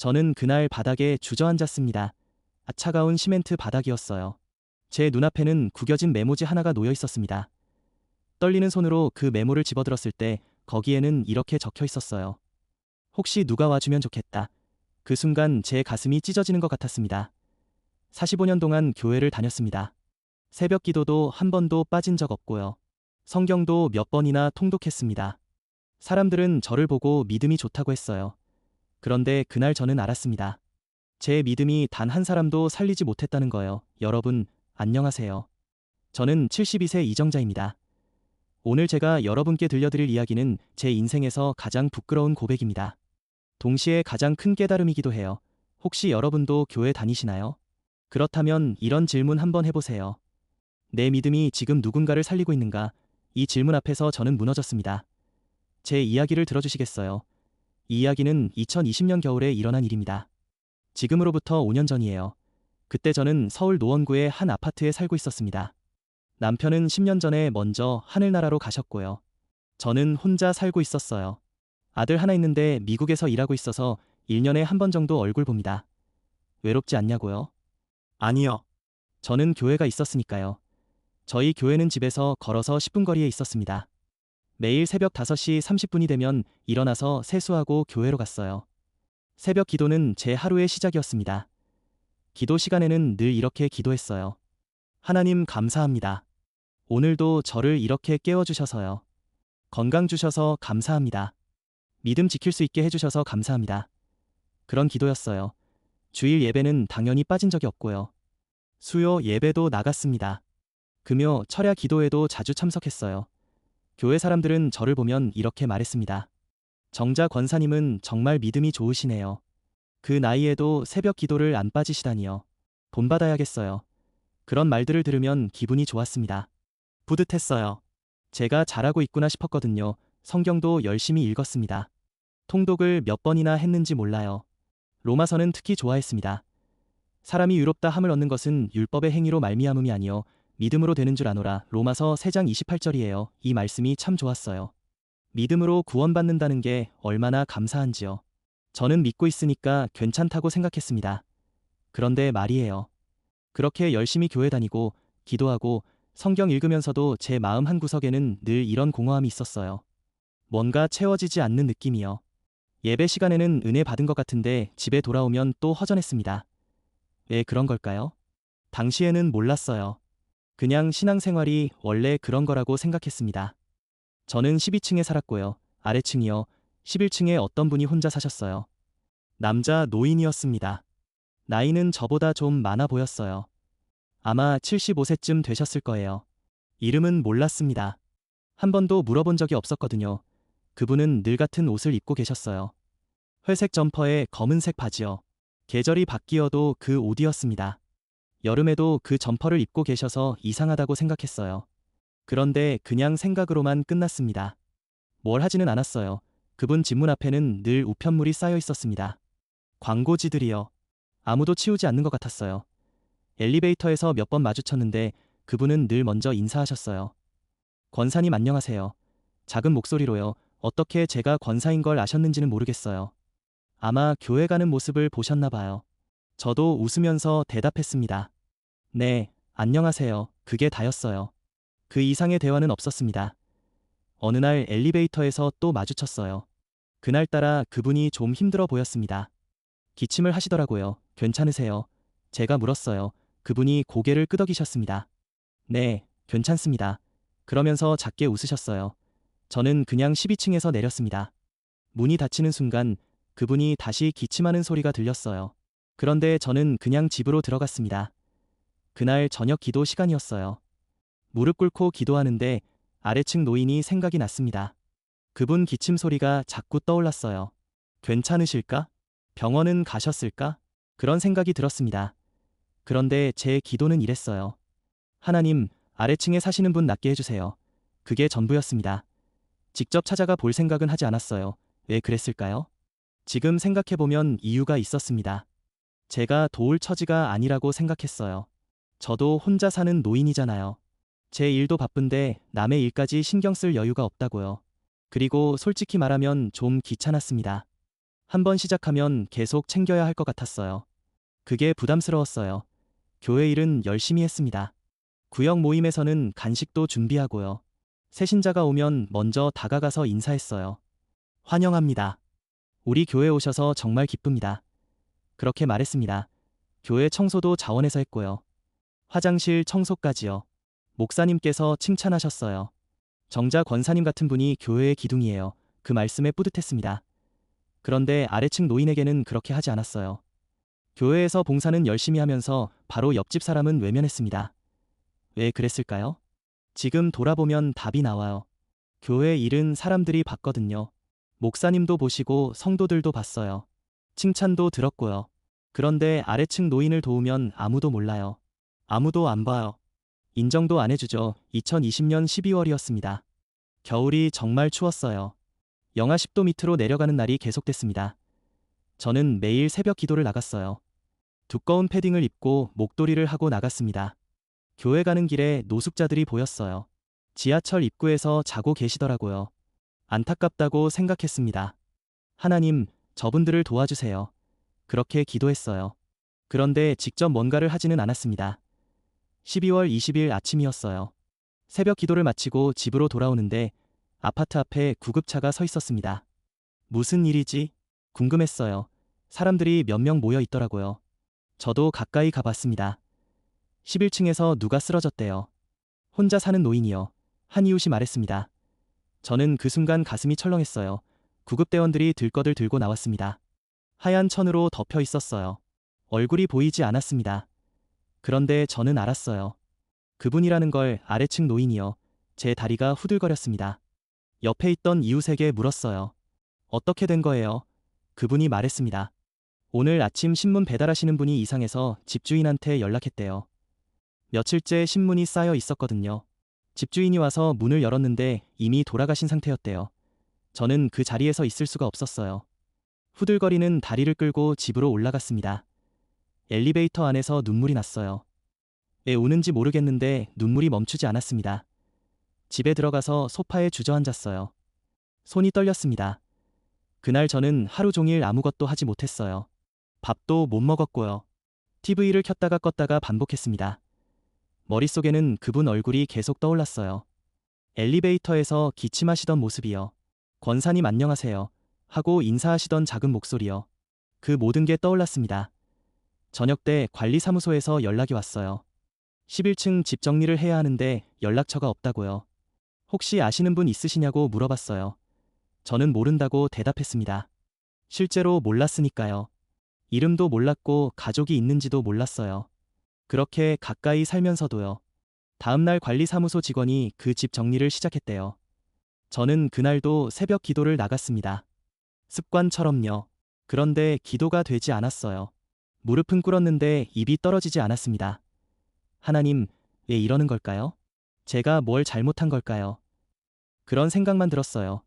저는 그날 바닥에 주저앉았습니다. 차가운 시멘트 바닥이었어요. 제 눈앞에는 구겨진 메모지 하나가 놓여 있었습니다. 떨리는 손으로 그 메모를 집어들었을 때 거기에는 이렇게 적혀 있었어요. 혹시 누가 와주면 좋겠다. 그 순간 제 가슴이 찢어지는 것 같았습니다. 45년 동안 교회를 다녔습니다. 새벽 기도도 한 번도 빠진 적 없고요. 성경도 몇 번이나 통독했습니다. 사람들은 저를 보고 믿음이 좋다고 했어요. 그런데 그날 저는 알았습니다. 제 믿음이 단 한 사람도 살리지 못했다는 거예요. 여러분, 안녕하세요. 저는 72세 이정자입니다. 오늘 제가 여러분께 들려드릴 이야기는 제 인생에서 가장 부끄러운 고백입니다. 동시에 가장 큰 깨달음이기도 해요. 혹시 여러분도 교회 다니시나요? 그렇다면 이런 질문 한번 해보세요. 내 믿음이 지금 누군가를 살리고 있는가? 이 질문 앞에서 저는 무너졌습니다. 제 이야기를 들어주시겠어요? 이 이야기는 2020년 겨울에 일어난 일입니다. 지금으로부터 5년 전이에요. 그때 저는 서울 노원구의 한 아파트에 살고 있었습니다. 남편은 10년 전에 먼저 하늘나라로 가셨고요. 저는 혼자 살고 있었어요. 아들 하나 있는데 미국에서 일하고 있어서 1년에 한 번 정도 얼굴 봅니다. 외롭지 않냐고요? 아니요. 저는 교회가 있었으니까요. 저희 교회는 집에서 걸어서 10분 거리에 있었습니다. 매일 새벽 5시 30분이 되면 일어나서 세수하고 교회로 갔어요. 새벽 기도는 제 하루의 시작이었습니다. 기도 시간에는 늘 이렇게 기도했어요. 하나님 감사합니다. 오늘도 저를 이렇게 깨워주셔서요. 건강 주셔서 감사합니다. 믿음 지킬 수 있게 해주셔서 감사합니다. 그런 기도였어요. 주일 예배는 당연히 빠진 적이 없고요. 수요 예배도 나갔습니다. 금요 철야 기도에도 자주 참석했어요. 교회 사람들은 저를 보면 이렇게 말했습니다. 정자 권사님은 정말 믿음이 좋으시네요. 그 나이에도 새벽 기도를 안 빠지시다니요. 본받아야겠어요. 그런 말들을 들으면 기분이 좋았습니다. 뿌듯했어요. 제가 잘하고 있구나 싶었거든요. 성경도 열심히 읽었습니다. 통독을 몇 번이나 했는지 몰라요. 로마서는 특히 좋아했습니다. 사람이 의롭다 함을 얻는 것은 율법의 행위로 말미암음이 아니요 믿음으로 되는 줄 아노라. 로마서 3장 28절이에요. 이 말씀이 참 좋았어요. 믿음으로 구원받는다는 게 얼마나 감사한지요. 저는 믿고 있으니까 괜찮다고 생각했습니다. 그런데 말이에요. 그렇게 열심히 교회 다니고 기도하고 성경 읽으면서도 제 마음 한구석에는 늘 이런 공허함이 있었어요. 뭔가 채워지지 않는 느낌이요. 예배 시간에는 은혜 받은 것 같은데 집에 돌아오면 또 허전했습니다. 왜 그런 걸까요? 당시에는 몰랐어요. 그냥 신앙생활이 원래 그런 거라고 생각했습니다. 저는 12층에 살았고요. 아래층이요. 11층에 어떤 분이 혼자 사셨어요. 남자 노인이었습니다. 나이는 저보다 좀 많아 보였어요. 아마 75세쯤 되셨을 거예요. 이름은 몰랐습니다. 한 번도 물어본 적이 없었거든요. 그분은 늘 같은 옷을 입고 계셨어요. 회색 점퍼에 검은색 바지요. 계절이 바뀌어도 그 옷이었습니다. 여름에도 그 점퍼를 입고 계셔서 이상하다고 생각했어요. 그런데 그냥 생각으로만 끝났습니다. 뭘 하지는 않았어요. 그분 집문 앞에는 늘 우편물이 쌓여 있었습니다. 광고지들이요. 아무도 치우지 않는 것 같았어요. 엘리베이터에서 몇 번 마주쳤는데 그분은 늘 먼저 인사하셨어요. 권사님 안녕하세요. 작은 목소리로요. 어떻게 제가 권사인 걸 아셨는지는 모르겠어요. 아마 교회 가는 모습을 보셨나 봐요. 저도 웃으면서 대답했습니다. 네, 안녕하세요. 그게 다였어요. 그 이상의 대화는 없었습니다. 어느 날 엘리베이터에서 또 마주쳤어요. 그날따라 그분이 좀 힘들어 보였습니다. 기침을 하시더라고요. 괜찮으세요? 제가 물었어요. 그분이 고개를 끄덕이셨습니다. 네, 괜찮습니다. 그러면서 작게 웃으셨어요. 저는 그냥 12층에서 내렸습니다. 문이 닫히는 순간 그분이 다시 기침하는 소리가 들렸어요. 그런데 저는 그냥 집으로 들어갔습니다. 그날 저녁 기도 시간이었어요. 무릎 꿇고 기도하는데 아래층 노인이 생각이 났습니다. 그분 기침 소리가 자꾸 떠올랐어요. 괜찮으실까? 병원은 가셨을까? 그런 생각이 들었습니다. 그런데 제 기도는 이랬어요. 하나님, 아래층에 사시는 분 낫게 해주세요. 그게 전부였습니다. 직접 찾아가 볼 생각은 하지 않았어요. 왜 그랬을까요? 지금 생각해보면 이유가 있었습니다. 제가 도울 처지가 아니라고 생각했어요. 저도 혼자 사는 노인이잖아요. 제 일도 바쁜데 남의 일까지 신경 쓸 여유가 없다고요. 그리고 솔직히 말하면 좀 귀찮았습니다. 한번 시작하면 계속 챙겨야 할 것 같았어요. 그게 부담스러웠어요. 교회 일은 열심히 했습니다. 구역 모임에서는 간식도 준비하고요. 새 신자가 오면 먼저 다가가서 인사했어요. 환영합니다. 우리 교회 오셔서 정말 기쁩니다. 그렇게 말했습니다. 교회 청소도 자원에서 했고요. 화장실 청소까지요. 목사님께서 칭찬하셨어요. 정자 권사님 같은 분이 교회의 기둥이에요. 그 말씀에 뿌듯했습니다. 그런데 아래층 노인에게는 그렇게 하지 않았어요. 교회에서 봉사는 열심히 하면서 바로 옆집 사람은 외면했습니다. 왜 그랬을까요? 지금 돌아보면 답이 나와요. 교회 일은 사람들이 봤거든요. 목사님도 보시고 성도들도 봤어요. 칭찬도 들었고요. 그런데 아래층 노인을 도우면 아무도 몰라요. 아무도 안 봐요. 인정도 안 해주죠. 2020년 12월이었습니다. 겨울이 정말 추웠어요. 영하 10도 밑으로 내려가는 날이 계속됐습니다. 저는 매일 새벽 기도를 나갔어요. 두꺼운 패딩을 입고 목도리를 하고 나갔습니다. 교회 가는 길에 노숙자들이 보였어요. 지하철 입구에서 자고 계시더라고요. 안타깝다고 생각했습니다. 하나님, 저분들을 도와주세요. 그렇게 기도했어요. 그런데 직접 뭔가를 하지는 않았습니다. 12월 20일 아침이었어요. 새벽 기도를 마치고 집으로 돌아오는데 아파트 앞에 구급차가 서 있었습니다. 무슨 일이지? 궁금했어요. 사람들이 몇 명 모여 있더라고요. 저도 가까이 가봤습니다. 11층에서 누가 쓰러졌대요. 혼자 사는 노인이요. 한 이웃이 말했습니다. 저는 그 순간 가슴이 철렁했어요. 구급대원들이 들것을 들고 나왔습니다. 하얀 천으로 덮여 있었어요. 얼굴이 보이지 않았습니다. 그런데 저는 알았어요. 그분이라는 걸 아래층 노인이요. 제 다리가 후들거렸습니다. 옆에 있던 이웃에게 물었어요. 어떻게 된 거예요? 그분이 말했습니다. 오늘 아침 신문 배달하시는 분이 이상해서 집주인한테 연락했대요. 며칠째 신문이 쌓여 있었거든요. 집주인이 와서 문을 열었는데 이미 돌아가신 상태였대요. 저는 그 자리에서 있을 수가 없었어요. 후들거리는 다리를 끌고 집으로 올라갔습니다. 엘리베이터 안에서 눈물이 났어요. 왜 우는지 모르겠는데 눈물이 멈추지 않았습니다. 집에 들어가서 소파에 주저앉았어요. 손이 떨렸습니다. 그날 저는 하루 종일 아무것도 하지 못했어요. 밥도 못 먹었고요. TV를 켰다가 껐다가 반복했습니다. 머릿속에는 그분 얼굴이 계속 떠올랐어요. 엘리베이터에서 기침하시던 모습이요. 권사님 안녕하세요. 하고 인사하시던 작은 목소리요. 그 모든 게 떠올랐습니다. 저녁 때 관리사무소에서 연락이 왔어요. 11층 집 정리를 해야 하는데 연락처가 없다고요. 혹시 아시는 분 있으시냐고 물어봤어요. 저는 모른다고 대답했습니다. 실제로 몰랐으니까요. 이름도 몰랐고 가족이 있는지도 몰랐어요. 그렇게 가까이 살면서도요. 다음날 관리사무소 직원이 그 집 정리를 시작했대요. 저는 그날도 새벽 기도를 나갔습니다. 습관처럼요. 그런데 기도가 되지 않았어요. 무릎은 꿇었는데 입이 떨어지지 않았습니다. 하나님, 왜 이러는 걸까요? 제가 뭘 잘못한 걸까요? 그런 생각만 들었어요.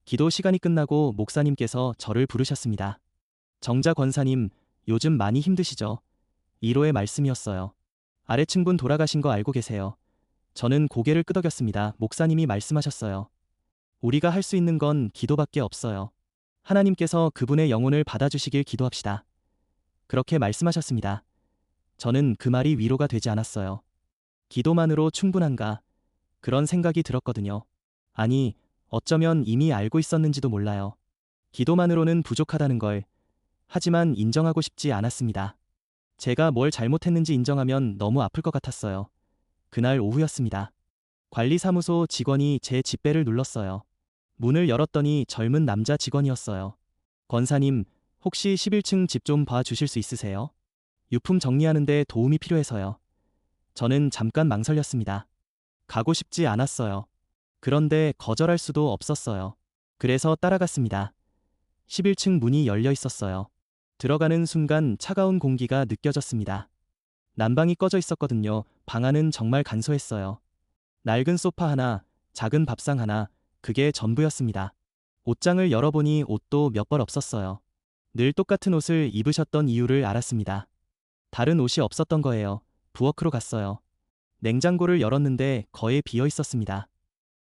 기도 시간이 끝나고 목사님께서 저를 부르셨습니다. 정자 권사님, 요즘 많이 힘드시죠? 위로의 말씀이었어요. 아래층 분 돌아가신 거 알고 계세요? 저는 고개를 끄덕였습니다. 목사님이 말씀하셨어요. 우리가 할 수 있는 건 기도밖에 없어요. 하나님께서 그분의 영혼을 받아주시길 기도합시다. 그렇게 말씀하셨습니다. 저는 그 말이 위로가 되지 않았어요. 기도만으로 충분한가? 그런 생각이 들었거든요. 아니, 어쩌면 이미 알고 있었는지도 몰라요. 기도만으로는 부족하다는 걸. 하지만 인정하고 싶지 않았습니다. 제가 뭘 잘못했는지 인정하면 너무 아플 것 같았어요. 그날 오후였습니다. 관리사무소 직원이 제 집배를 눌렀어요. 문을 열었더니 젊은 남자 직원이었어요. 권사님, 혹시 11층 집 좀 봐주실 수 있으세요? 유품 정리하는데 도움이 필요해서요. 저는 잠깐 망설였습니다. 가고 싶지 않았어요. 그런데 거절할 수도 없었어요. 그래서 따라갔습니다. 11층 문이 열려 있었어요. 들어가는 순간 차가운 공기가 느껴졌습니다. 난방이 꺼져 있었거든요. 방 안은 정말 간소했어요. 낡은 소파 하나, 작은 밥상 하나, 그게 전부였습니다. 옷장을 열어보니 옷도 몇 벌 없었어요. 늘 똑같은 옷을 입으셨던 이유를 알았습니다. 다른 옷이 없었던 거예요. 부엌으로 갔어요. 냉장고를 열었는데 거의 비어 있었습니다.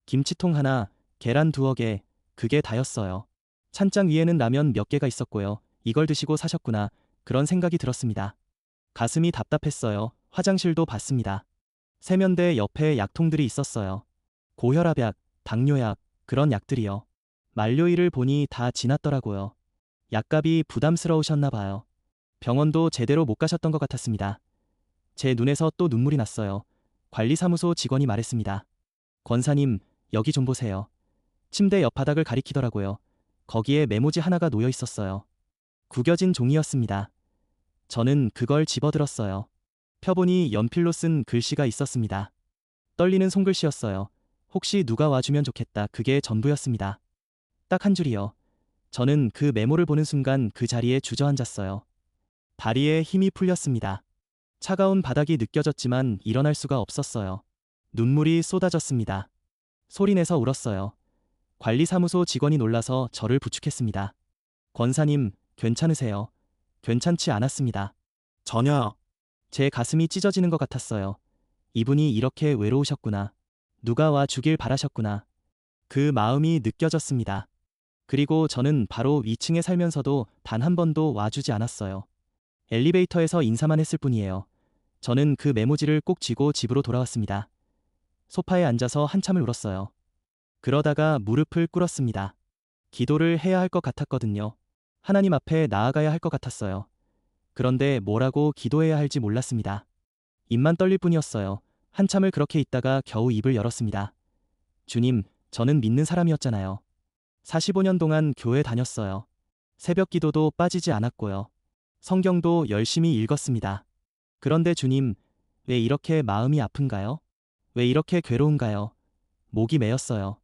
김치통 하나, 계란 두어 개, 그게 다였어요. 찬장 위에는 라면 몇 개가 있었고요. 이걸 드시고 사셨구나. 그런 생각이 들었습니다. 가슴이 답답했어요. 화장실도 봤습니다. 세면대 옆에 약통들이 있었어요. 고혈압약, 당뇨약, 그런 약들이요. 만료일을 보니 다 지났더라고요. 약값이 부담스러우셨나 봐요. 병원도 제대로 못 가셨던 것 같았습니다. 제 눈에서 또 눈물이 났어요. 관리사무소 직원이 말했습니다. 권사님, 여기 좀 보세요. 침대 옆바닥을 가리키더라고요. 거기에 메모지 하나가 놓여 있었어요. 구겨진 종이였습니다. 저는 그걸 집어들었어요. 펴보니 연필로 쓴 글씨가 있었습니다. 떨리는 손글씨였어요. 혹시 누가 와주면 좋겠다. 그게 전부였습니다. 딱 한 줄이요. 저는 그 메모를 보는 순간 그 자리에 주저앉았어요. 다리에 힘이 풀렸습니다. 차가운 바닥이 느껴졌지만 일어날 수가 없었어요. 눈물이 쏟아졌습니다. 소리내서 울었어요. 관리사무소 직원이 놀라서 저를 부축했습니다. 권사님, 괜찮으세요? 괜찮지 않았습니다. 전혀. 제 가슴이 찢어지는 것 같았어요. 이분이 이렇게 외로우셨구나. 누가 와 주길 바라셨구나. 그 마음이 느껴졌습니다. 그리고 저는 바로 위층에 살면서도 단 한 번도 와주지 않았어요. 엘리베이터에서 인사만 했을 뿐이에요. 저는 그 메모지를 꼭 쥐고 집으로 돌아왔습니다. 소파에 앉아서 한참을 울었어요. 그러다가 무릎을 꿇었습니다. 기도를 해야 할 것 같았거든요. 하나님 앞에 나아가야 할 것 같았어요. 그런데 뭐라고 기도해야 할지 몰랐습니다. 입만 떨릴 뿐이었어요. 한참을 그렇게 있다가 겨우 입을 열었습니다. 주님, 저는 믿는 사람이었잖아요. 45년 동안 교회 다녔어요. 새벽 기도도 빠지지 않았고요. 성경도 열심히 읽었습니다. 그런데 주님, 왜 이렇게 마음이 아픈가요? 왜 이렇게 괴로운가요? 목이 메였어요.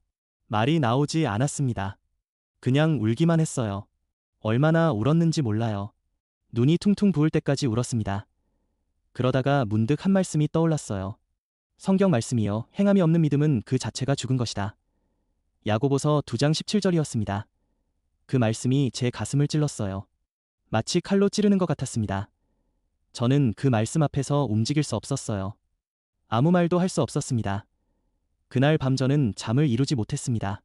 말이 나오지 않았습니다. 그냥 울기만 했어요. 얼마나 울었는지 몰라요. 눈이 퉁퉁 부을 때까지 울었습니다. 그러다가 문득 한 말씀이 떠올랐어요. 성경 말씀이요. 행함이 없는 믿음은 그 자체가 죽은 것이다. 야고보서 2장 17절이었습니다. 그 말씀이 제 가슴을 찔렀어요. 마치 칼로 찌르는 것 같았습니다. 저는 그 말씀 앞에서 움직일 수 없었어요. 아무 말도 할 수 없었습니다. 그날 밤 저는 잠을 이루지 못했습니다.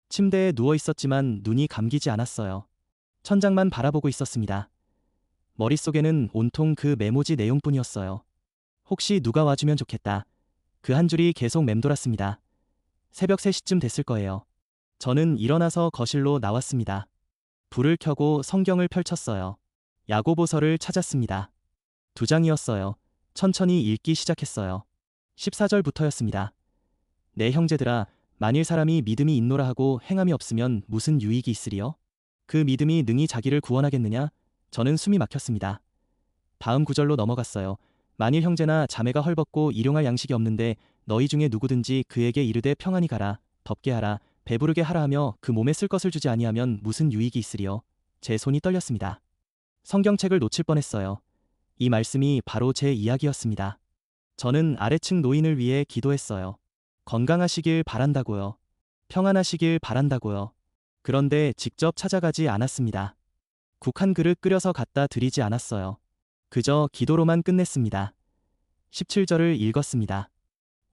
침대에 누워 있었지만 눈이 감기지 않았어요. 천장만 바라보고 있었습니다. 머릿속에는 온통 그 메모지 내용뿐이었어요. 혹시 누가 와주면 좋겠다. 그 한 줄이 계속 맴돌았습니다. 새벽 3시쯤 됐을 거예요. 저는 일어나서 거실로 나왔습니다. 불을 켜고 성경을 펼쳤어요. 야고보서를 찾았습니다. 2장이었어요. 천천히 읽기 시작했어요. 14절부터였습니다. 내 형제들아, 만일 사람이 믿음이 있노라 하고 행함이 없으면 무슨 유익이 있으리요? 그 믿음이 능히 자기를 구원하겠느냐? 저는 숨이 막혔습니다. 다음 구절로 넘어갔어요. 만일 형제나 자매가 헐벗고 일용할 양식이 없는데 너희 중에 누구든지 그에게 이르되 평안히 가라, 덥게 하라, 배부르게 하라 하며 그 몸에 쓸 것을 주지 아니하면 무슨 유익이 있으리요? 제 손이 떨렸습니다. 성경책을 놓칠 뻔했어요. 이 말씀이 바로 제 이야기였습니다. 저는 아래층 노인을 위해 기도했어요. 건강하시길 바란다고요. 평안하시길 바란다고요. 그런데 직접 찾아가지 않았습니다. 국 한 그릇 끓여서 갖다 드리지 않았어요. 그저 기도로만 끝냈습니다. 17절을 읽었습니다.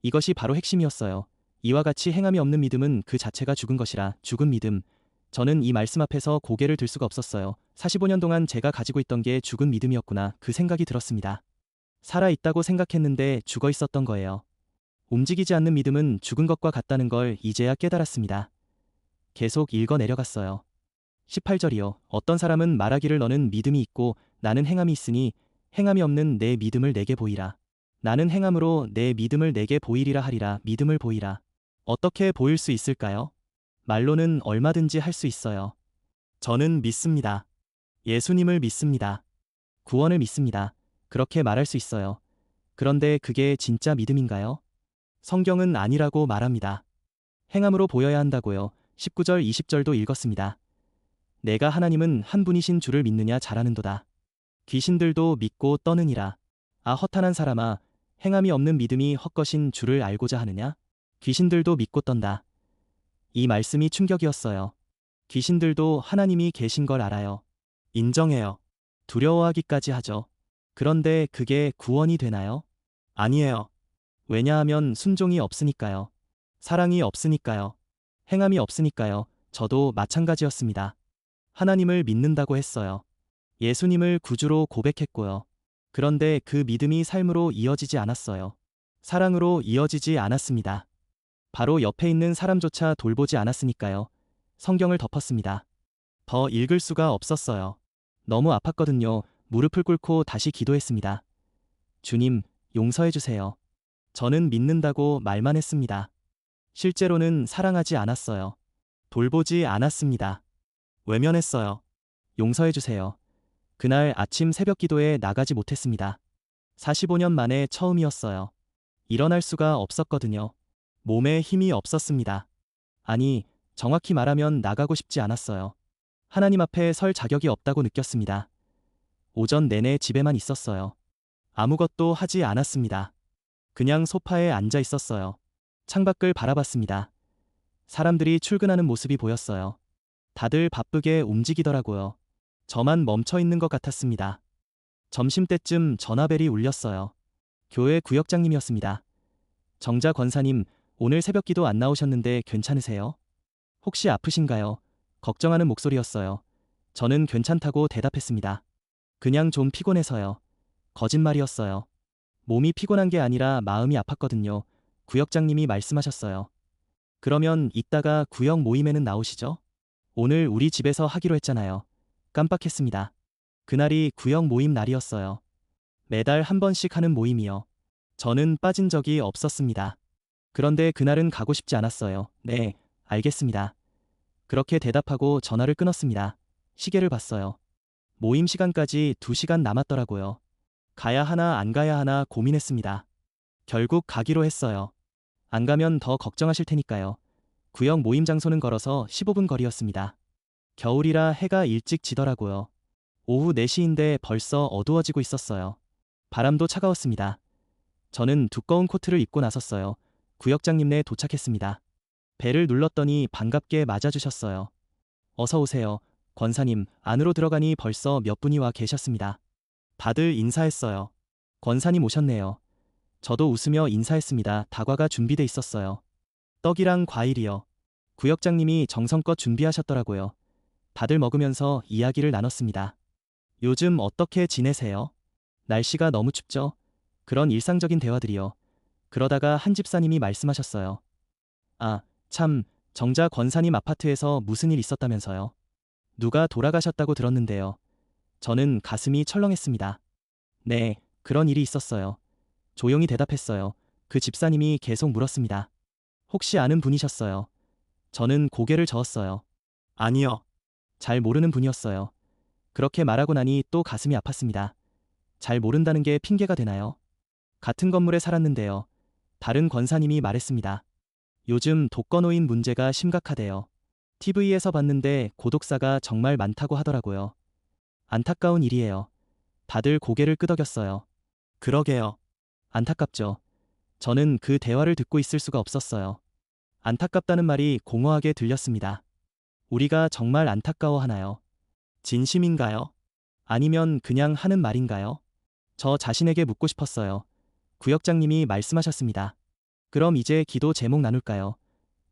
이것이 바로 핵심이었어요. 이와 같이 행함이 없는 믿음은 그 자체가 죽은 것이라. 죽은 믿음. 저는 이 말씀 앞에서 고개를 들 수가 없었어요. 45년 동안 제가 가지고 있던 게 죽은 믿음이었구나. 그 생각이 들었습니다. 살아 있다고 생각했는데 죽어 있었던 거예요. 움직이지 않는 믿음은 죽은 것과 같다는 걸 이제야 깨달았습니다. 계속 읽어 내려갔어요. 18절이요. 어떤 사람은 말하기를 너는 믿음이 있고 나는 행함이 있으니 행함이 없는 내 믿음을 내게 보이라. 나는 행함으로 내 믿음을 내게 보이리라 하리라. 믿음을 보이라. 어떻게 보일 수 있을까요? 말로는 얼마든지 할 수 있어요. 저는 믿습니다. 예수님을 믿습니다. 구원을 믿습니다. 그렇게 말할 수 있어요. 그런데 그게 진짜 믿음인가요? 성경은 아니라고 말합니다. 행함으로 보여야 한다고요. 19절 20절도 읽었습니다. 내가 하나님은 한 분이신 줄을 믿느냐 잘하는도다. 귀신들도 믿고 떠느니라. 아 허탄한 사람아, 행함이 없는 믿음이 헛것인 줄을 알고자 하느냐? 귀신들도 믿고 떤다. 이 말씀이 충격이었어요. 귀신들도 하나님이 계신 걸 알아요. 인정해요. 두려워하기까지 하죠. 그런데 그게 구원이 되나요? 아니에요. 왜냐하면 순종이 없으니까요. 사랑이 없으니까요. 행함이 없으니까요. 저도 마찬가지였습니다. 하나님을 믿는다고 했어요. 예수님을 구주로 고백했고요. 그런데 그 믿음이 삶으로 이어지지 않았어요. 사랑으로 이어지지 않았습니다. 바로 옆에 있는 사람조차 돌보지 않았으니까요. 성경을 덮었습니다. 더 읽을 수가 없었어요. 너무 아팠거든요. 무릎을 꿇고 다시 기도했습니다. 주님, 용서해 주세요. 저는 믿는다고 말만 했습니다. 실제로는 사랑하지 않았어요. 돌보지 않았습니다. 외면했어요. 용서해 주세요. 그날 아침 새벽 기도에 나가지 못했습니다. 45년 만에 처음이었어요. 일어날 수가 없었거든요. 몸에 힘이 없었습니다. 아니, 정확히 말하면 나가고 싶지 않았어요. 하나님 앞에 설 자격이 없다고 느꼈습니다. 오전 내내 집에만 있었어요. 아무것도 하지 않았습니다. 그냥 소파에 앉아 있었어요. 창밖을 바라봤습니다. 사람들이 출근하는 모습이 보였어요. 다들 바쁘게 움직이더라고요. 저만 멈춰 있는 것 같았습니다. 점심때쯤 전화벨이 울렸어요. 교회 구역장님이었습니다. 정자 권사님, 오늘 새벽기도 안 나오셨는데 괜찮으세요? 혹시 아프신가요? 걱정하는 목소리였어요. 저는 괜찮다고 대답했습니다. 그냥 좀 피곤해서요. 거짓말이었어요. 몸이 피곤한 게 아니라 마음이 아팠거든요. 구역장님이 말씀하셨어요. 그러면 이따가 구역 모임에는 나오시죠? 오늘 우리 집에서 하기로 했잖아요. 깜빡했습니다. 그날이 구역 모임 날이었어요. 매달 한 번씩 하는 모임이요. 저는 빠진 적이 없었습니다. 그런데 그날은 가고 싶지 않았어요. 네, 알겠습니다. 그렇게 대답하고 전화를 끊었습니다. 시계를 봤어요. 모임 시간까지 2시간 남았더라고요. 가야 하나 안 가야 하나 고민했습니다. 결국 가기로 했어요. 안 가면 더 걱정하실 테니까요. 구역 모임 장소는 걸어서 15분 거리였습니다. 겨울이라 해가 일찍 지더라고요. 오후 4시인데 벌써 어두워지고 있었어요. 바람도 차가웠습니다. 저는 두꺼운 코트를 입고 나섰어요. 구역장님네 도착했습니다. 벨을 눌렀더니 반갑게 맞아주셨어요. 어서 오세요. 권사님, 안으로 들어가니 벌써 몇 분이 와 계셨습니다. 다들 인사했어요. 권사님 오셨네요. 저도 웃으며 인사했습니다. 다과가 준비돼 있었어요. 떡이랑 과일이요. 구역장님이 정성껏 준비하셨더라고요. 다들 먹으면서 이야기를 나눴습니다. 요즘 어떻게 지내세요? 날씨가 너무 춥죠? 그런 일상적인 대화들이요. 그러다가 한 집사님이 말씀하셨어요. 아, 참, 정자 권사님 아파트에서 무슨 일 있었다면서요? 누가 돌아가셨다고 들었는데요. 저는 가슴이 철렁했습니다. 네, 그런 일이 있었어요. 조용히 대답했어요. 그 집사님이 계속 물었습니다. 혹시 아는 분이셨어요? 저는 고개를 저었어요. 아니요. 잘 모르는 분이었어요. 그렇게 말하고 나니 또 가슴이 아팠습니다. 잘 모른다는 게 핑계가 되나요? 같은 건물에 살았는데요. 다른 권사님이 말했습니다. 요즘 독거노인 문제가 심각하대요. TV에서 봤는데 고독사가 정말 많다고 하더라고요. 안타까운 일이에요. 다들 고개를 끄덕였어요. 그러게요. 안타깝죠. 저는 그 대화를 듣고 있을 수가 없었어요. 안타깝다는 말이 공허하게 들렸습니다. 우리가 정말 안타까워하나요? 진심인가요? 아니면 그냥 하는 말인가요? 저 자신에게 묻고 싶었어요. 구역장님이 말씀하셨습니다. 그럼 이제 기도 제목 나눌까요?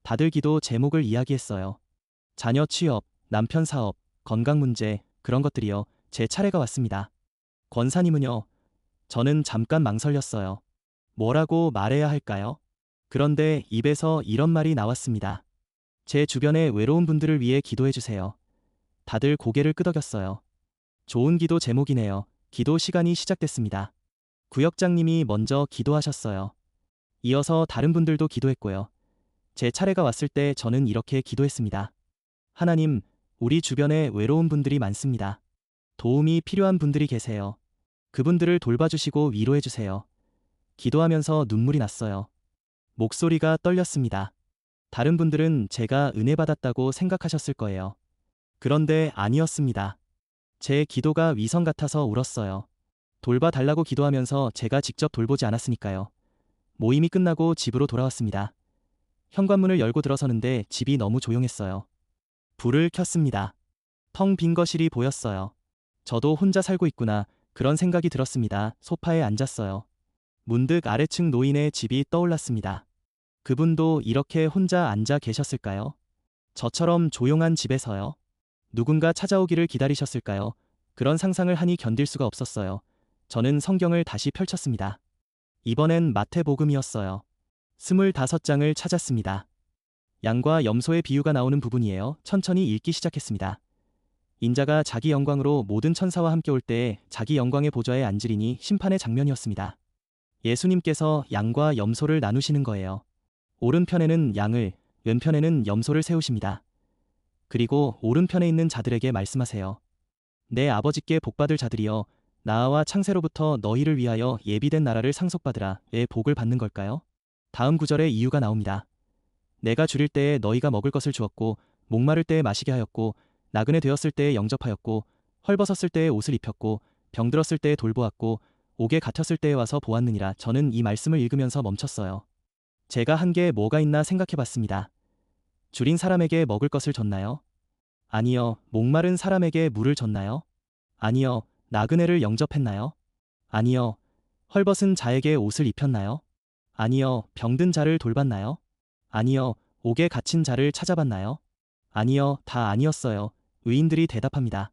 다들 기도 제목을 이야기했어요. 자녀 취업, 남편 사업, 건강 문제, 그런 것들이요. 제 차례가 왔습니다. 권사님은요? 저는 잠깐 망설였어요. 뭐라고 말해야 할까요? 그런데 입에서 이런 말이 나왔습니다. 제 주변의 외로운 분들을 위해 기도해 주세요. 다들 고개를 끄덕였어요. 좋은 기도 제목이네요. 기도 시간이 시작됐습니다. 구역장님이 먼저 기도하셨어요. 이어서 다른 분들도 기도했고요. 제 차례가 왔을 때 저는 이렇게 기도했습니다. 하나님, 우리 주변에 외로운 분들이 많습니다. 도움이 필요한 분들이 계세요. 그분들을 돌봐주시고 위로해주세요. 기도하면서 눈물이 났어요. 목소리가 떨렸습니다. 다른 분들은 제가 은혜 받았다고 생각하셨을 거예요. 그런데 아니었습니다. 제 기도가 위선 같아서 울었어요. 돌봐달라고 기도하면서 제가 직접 돌보지 않았으니까요. 모임이 끝나고 집으로 돌아왔습니다. 현관문을 열고 들어서는데 집이 너무 조용했어요. 불을 켰습니다. 텅 빈 거실이 보였어요. 저도 혼자 살고 있구나, 그런 생각이 들었습니다. 소파에 앉았어요. 문득 아래층 노인의 집이 떠올랐습니다. 그분도 이렇게 혼자 앉아 계셨을까요? 저처럼 조용한 집에서요? 누군가 찾아오기를 기다리셨을까요? 그런 상상을 하니 견딜 수가 없었어요. 저는 성경을 다시 펼쳤습니다. 이번엔 마태복음이었어요. 25장을 찾았습니다. 양과 염소의 비유가 나오는 부분이에요. 천천히 읽기 시작했습니다. 인자가 자기 영광으로 모든 천사와 함께 올 때에 자기 영광의 보좌에 앉으리니 심판의 장면이었습니다. 예수님께서 양과 염소를 나누시는 거예요. 오른편에는 양을, 왼편에는 염소를 세우십니다. 그리고 오른편에 있는 자들에게 말씀하세요. 내 아버지께 복받을 자들이여, 나와 창세로부터 너희를 위하여 예비된 나라를 상속받으라. 왜 복을 받는 걸까요? 다음 구절에 이유가 나옵니다. 내가 줄일 때에 너희가 먹을 것을 주었고, 목마를 때에 마시게 하였고, 나그네 되었을 때에 영접하였고, 헐벗었을 때에 옷을 입혔고, 병들었을 때에 돌보았고, 옥에 갇혔을 때에 와서 보았느니라. 저는 이 말씀을 읽으면서 멈췄어요. 제가 한 게 뭐가 있나 생각해 봤습니다. 줄인 사람에게 먹을 것을 줬나요? 아니요. 목마른 사람에게 물을 줬나요? 아니요. 나그네를 영접했나요? 아니요. 헐벗은 자에게 옷을 입혔나요? 아니요. 병든 자를 돌봤나요? 아니요. 옥에 갇힌 자를 찾아봤나요? 아니요. 다 아니었어요. 의인들이 대답합니다.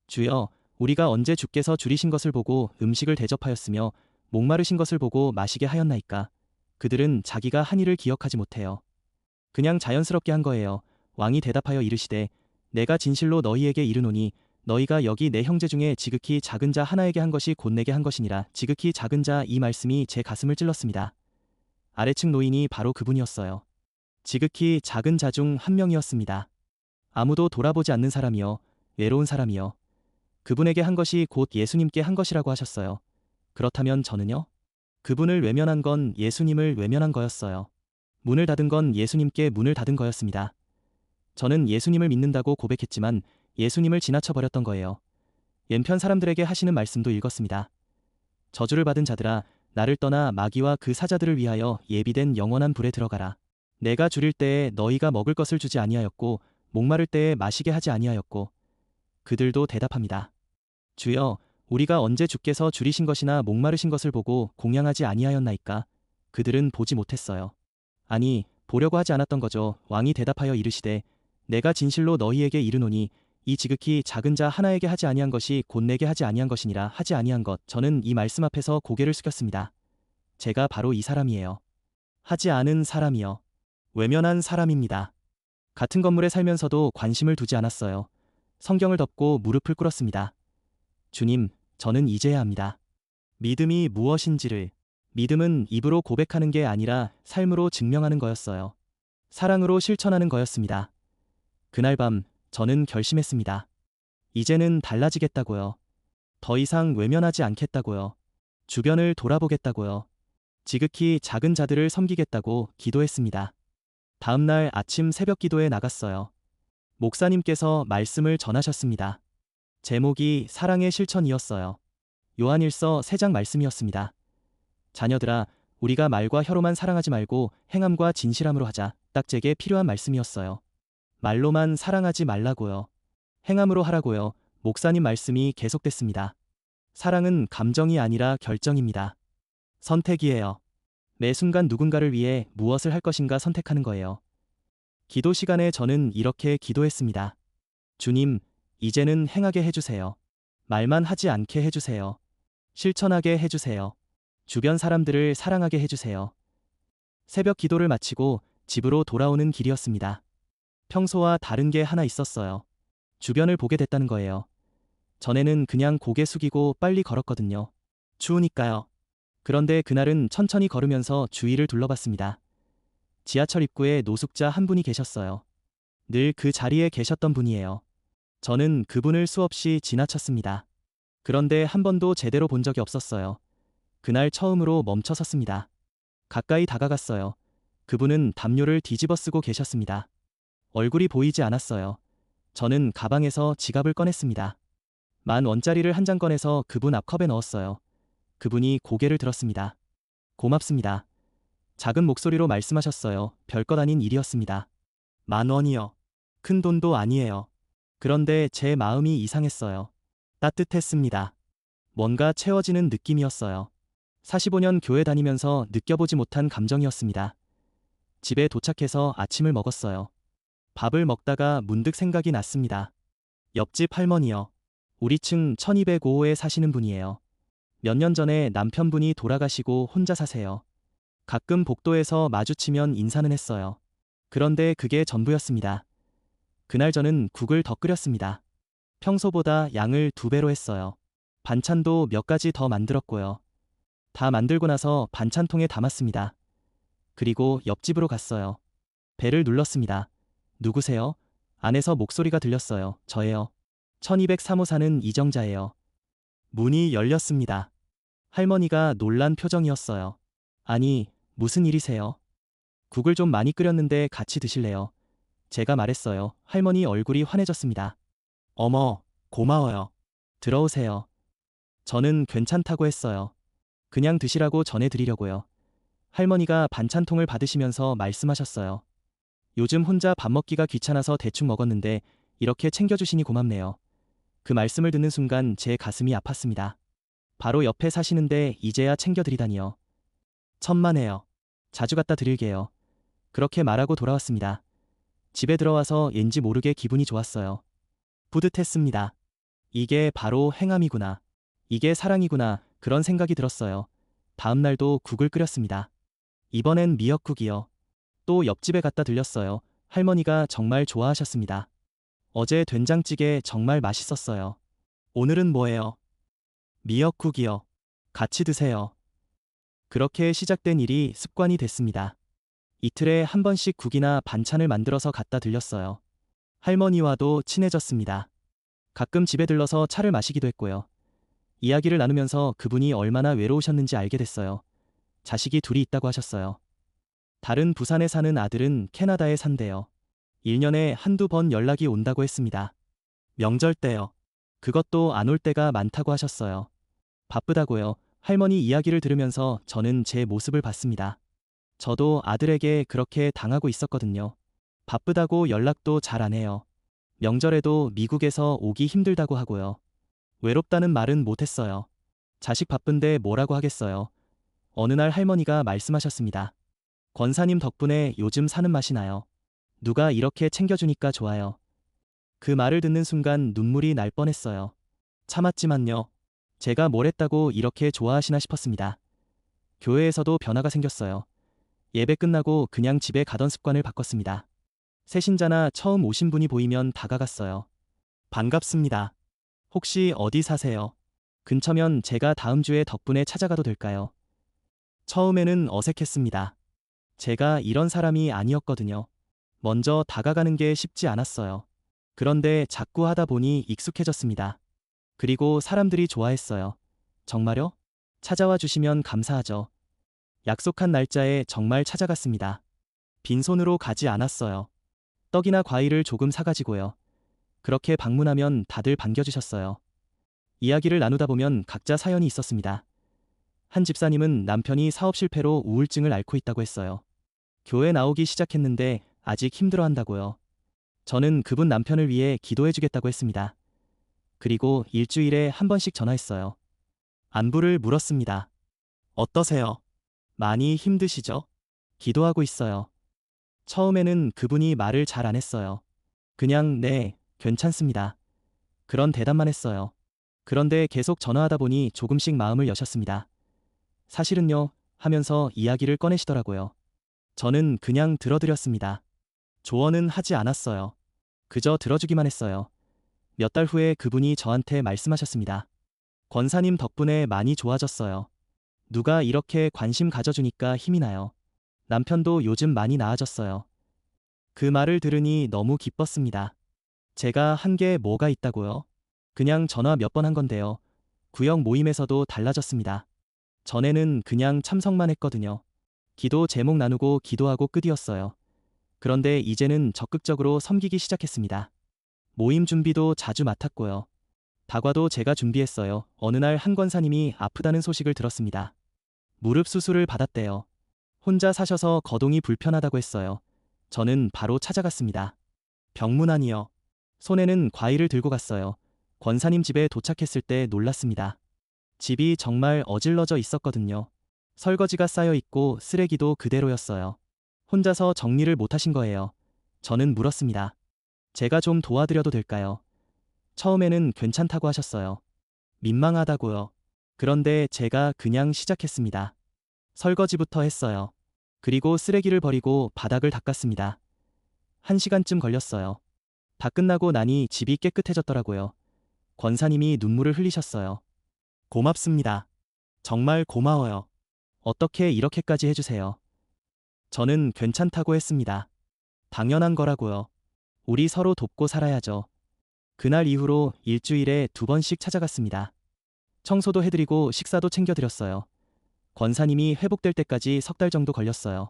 주여, 우리가 언제 주께서 줄이신 것을 보고 음식을 대접하였으며 목마르신 것을 보고 마시게 하였나이까? 그들은 자기가 한 일을 기억하지 못해요. 그냥 자연스럽게 한 거예요. 왕이 대답하여 이르시되, 내가 진실로 너희에게 이르노니 너희가 여기 내 형제 중에 지극히 작은 자 하나에게 한 것이 곧 내게 한 것이니라. 지극히 작은 자, 이 말씀이 제 가슴을 찔렀습니다. 아래층 노인이 바로 그분이었어요. 지극히 작은 자 중 한 명이었습니다. 아무도 돌아보지 않는 사람이요, 외로운 사람이요. 그분에게 한 것이 곧 예수님께 한 것이라고 하셨어요. 그렇다면 저는요? 그분을 외면한 건 예수님을 외면한 거였어요. 문을 닫은 건 예수님께 문을 닫은 거였습니다. 저는 예수님을 믿는다고 고백했지만 예수님을 지나쳐버렸던 거예요. 왼편 사람들에게 하시는 말씀도 읽었습니다. 저주를 받은 자들아, 나를 떠나 마귀와 그 사자들을 위하여 예비된 영원한 불에 들어가라. 내가 줄일 때에 너희가 먹을 것을 주지 아니하였고, 목마를 때에 마시게 하지 아니하였고. 그들도 대답합니다. 주여, 우리가 언제 주께서 줄이신 것이나 목마르신 것을 보고 공양하지 아니하였나이까? 그들은 보지 못했어요. 아니, 보려고 하지 않았던 거죠. 왕이 대답하여 이르시되, 내가 진실로 너희에게 이르노니 이 지극히 작은 자 하나에게 하지 아니한 것이 곧 내게 하지 아니한 것이니라. 하지 아니한 것. 저는 이 말씀 앞에서 고개를 숙였습니다. 제가 바로 이 사람이에요. 하지 않은 사람이요. 외면한 사람입니다. 같은 건물에 살면서도 관심을 두지 않았어요. 성경을 덮고 무릎을 꿇었습니다. 주님, 저는 이제야 합니다. 믿음이 무엇인지를. 믿음은 입으로 고백하는 게 아니라 삶으로 증명하는 거였어요. 사랑으로 실천하는 거였습니다. 그날 밤 저는 결심했습니다. 이제는 달라지겠다고요. 더 이상 외면하지 않겠다고요. 주변을 돌아보겠다고요. 지극히 작은 자들을 섬기겠다고 기도했습니다. 다음 날 아침 새벽 기도에 나갔어요. 목사님께서 말씀을 전하셨습니다. 제목이 사랑의 실천이었어요. 요한일서 3장 말씀이었습니다. 자녀들아, 우리가 말과 혀로만 사랑하지 말고 행함과 진실함으로 하자. 딱 제게 필요한 말씀이었어요. 말로만 사랑하지 말라고요. 행함으로 하라고요. 목사님 말씀이 계속됐습니다. 사랑은 감정이 아니라 결정입니다. 선택이에요. 매 순간 누군가를 위해 무엇을 할 것인가 선택하는 거예요. 기도 시간에 저는 이렇게 기도했습니다. 주님, 이제는 행하게 해주세요. 말만 하지 않게 해주세요. 실천하게 해주세요. 주변 사람들을 사랑하게 해주세요. 새벽 기도를 마치고 집으로 돌아오는 길이었습니다. 평소와 다른 게 하나 있었어요. 주변을 보게 됐다는 거예요. 전에는 그냥 고개 숙이고 빨리 걸었거든요. 추우니까요. 그런데 그날은 천천히 걸으면서 주위를 둘러봤습니다. 지하철 입구에 노숙자 한 분이 계셨어요. 늘 그 자리에 계셨던 분이에요. 저는 그분을 수없이 지나쳤습니다. 그런데 한 번도 제대로 본 적이 없었어요. 그날 처음으로 멈춰 섰습니다. 가까이 다가갔어요. 그분은 담요를 뒤집어 쓰고 계셨습니다. 얼굴이 보이지 않았어요. 저는 가방에서 지갑을 꺼냈습니다. 10,000원짜리를 한 장 꺼내서 그분 앞 컵에 넣었어요. 그분이 고개를 들었습니다. 고맙습니다. 작은 목소리로 말씀하셨어요. 별것 아닌 일이었습니다. 10,000원이요. 큰 돈도 아니에요. 그런데 제 마음이 이상했어요. 따뜻했습니다. 뭔가 채워지는 느낌이었어요. 45년 교회 다니면서 느껴보지 못한 감정이었습니다. 집에 도착해서 아침을 먹었어요. 밥을 먹다가 문득 생각이 났습니다. 옆집 할머니요. 우리 층 1205호에 사시는 분이에요. 몇 년 전에 남편분이 돌아가시고 혼자 사세요. 가끔 복도에서 마주치면 인사는 했어요. 그런데 그게 전부였습니다. 그날 저는 국을 더 끓였습니다. 평소보다 양을 2배로 했어요. 반찬도 몇 가지 더 만들었고요. 다 만들고 나서 반찬통에 담았습니다. 그리고 옆집으로 갔어요. 배를 눌렀습니다. 누구세요? 안에서 목소리가 들렸어요. 저예요. 1203호 사는 이정자예요. 문이 열렸습니다. 할머니가 놀란 표정이었어요. 아니, 무슨 일이세요? 국을 좀 많이 끓였는데 같이 드실래요? 제가 말했어요. 할머니 얼굴이 환해졌습니다. 어머, 고마워요. 들어오세요. 저는 괜찮다고 했어요. 그냥 드시라고 전해드리려고요. 할머니가 반찬통을 받으시면서 말씀하셨어요. 요즘 혼자 밥 먹기가 귀찮아서 대충 먹었는데 이렇게 챙겨주시니 고맙네요. 그 말씀을 듣는 순간 제 가슴이 아팠습니다. 바로 옆에 사시는데 이제야 챙겨드리다니요. 천만에요. 자주 갖다 드릴게요. 그렇게 말하고 돌아왔습니다. 집에 들어와서 왠지 모르게 기분이 좋았어요. 뿌듯했습니다. 이게 바로 행함이구나. 이게 사랑이구나. 그런 생각이 들었어요. 다음 날도 국을 끓였습니다. 이번엔 미역국이요. 또 옆집에 갖다 들렸어요. 할머니가 정말 좋아하셨습니다. 어제 된장찌개 정말 맛있었어요. 오늘은 뭐예요? 미역국이요. 같이 드세요. 그렇게 시작된 일이 습관이 됐습니다. 이틀에 한 번씩 국이나 반찬을 만들어서 갖다 들렸어요. 할머니와도 친해졌습니다. 가끔 집에 들러서 차를 마시기도 했고요. 이야기를 나누면서 그분이 얼마나 외로우셨는지 알게 됐어요. 자식이 둘이 있다고 하셨어요. 다른 부산에 사는 아들은 캐나다에 산대요. 1년에 한두 번 연락이 온다고 했습니다. 명절 때요. 그것도 안 올 때가 많다고 하셨어요. 바쁘다고요. 할머니 이야기를 들으면서 저는 제 모습을 봤습니다. 저도 아들에게 그렇게 당하고 있었거든요. 바쁘다고 연락도 잘 안 해요. 명절에도 미국에서 오기 힘들다고 하고요. 외롭다는 말은 못했어요. 자식 바쁜데 뭐라고 하겠어요. 어느 날 할머니가 말씀하셨습니다. 권사님 덕분에 요즘 사는 맛이 나요. 누가 이렇게 챙겨주니까 좋아요. 그 말을 듣는 순간 눈물이 날 뻔했어요. 참았지만요. 제가 뭘 했다고 이렇게 좋아하시나 싶었습니다. 교회에서도 변화가 생겼어요. 예배 끝나고 그냥 집에 가던 습관을 바꿨습니다. 새신자나 처음 오신 분이 보이면 다가갔어요. 반갑습니다. 혹시 어디 사세요? 근처면 제가 다음 주에 덕분에 찾아가도 될까요? 처음에는 어색했습니다. 제가 이런 사람이 아니었거든요. 먼저 다가가는 게 쉽지 않았어요. 그런데 자꾸 하다 보니 익숙해졌습니다. 그리고 사람들이 좋아했어요. 정말요? 찾아와 주시면 감사하죠. 약속한 날짜에 정말 찾아갔습니다. 빈손으로 가지 않았어요. 떡이나 과일을 조금 사가지고요. 그렇게 방문하면 다들 반겨주셨어요. 이야기를 나누다 보면 각자 사연이 있었습니다. 한 집사님은 남편이 사업 실패로 우울증을 앓고 있다고 했어요. 교회 나오기 시작했는데 아직 힘들어한다고요. 저는 그분 남편을 위해 기도해주겠다고 했습니다. 그리고 일주일에 한 번씩 전화했어요. 안부를 물었습니다. 어떠세요? 많이 힘드시죠? 기도하고 있어요. 처음에는 그분이 말을 잘 안 했어요. 그냥 네, 괜찮습니다. 그런 대답만 했어요. 그런데 계속 전화하다 보니 조금씩 마음을 여셨습니다. 사실은요, 하면서 이야기를 꺼내시더라고요. 저는 그냥 들어드렸습니다. 조언은 하지 않았어요. 그저 들어주기만 했어요. 몇 달 후에 그분이 저한테 말씀하셨습니다. 권사님 덕분에 많이 좋아졌어요. 누가 이렇게 관심 가져주니까 힘이 나요. 남편도 요즘 많이 나아졌어요. 그 말을 들으니 너무 기뻤습니다. 제가 한 게 뭐가 있다고요? 그냥 전화 몇 번 한 건데요. 구역 모임에서도 달라졌습니다. 전에는 그냥 참석만 했거든요. 기도 제목 나누고 기도하고 끝이었어요. 그런데 이제는 적극적으로 섬기기 시작했습니다. 모임 준비도 자주 맡았고요. 다과도 제가 준비했어요. 어느 날 한 권사님이 아프다는 소식을 들었습니다. 무릎 수술을 받았대요. 혼자 사셔서 거동이 불편하다고 했어요. 저는 바로 찾아갔습니다. 병문안이요. 손에는 과일을 들고 갔어요. 권사님 집에 도착했을 때 놀랐습니다. 집이 정말 어질러져 있었거든요. 설거지가 쌓여 있고 쓰레기도 그대로였어요. 혼자서 정리를 못 하신 거예요. 저는 물었습니다. 제가 좀 도와드려도 될까요? 처음에는 괜찮다고 하셨어요. 민망하다고요. 그런데 제가 그냥 시작했습니다. 설거지부터 했어요. 그리고 쓰레기를 버리고 바닥을 닦았습니다. 1시간쯤 걸렸어요. 다 끝나고 나니 집이 깨끗해졌더라고요. 권사님이 눈물을 흘리셨어요. 고맙습니다. 정말 고마워요. 어떻게 이렇게까지 해주세요. 저는 괜찮다고 했습니다. 당연한 거라고요. 우리 서로 돕고 살아야죠. 그날 이후로 일주일에 2번씩 찾아갔습니다. 청소도 해드리고 식사도 챙겨드렸어요. 권사님이 회복될 때까지 3달 정도 걸렸어요.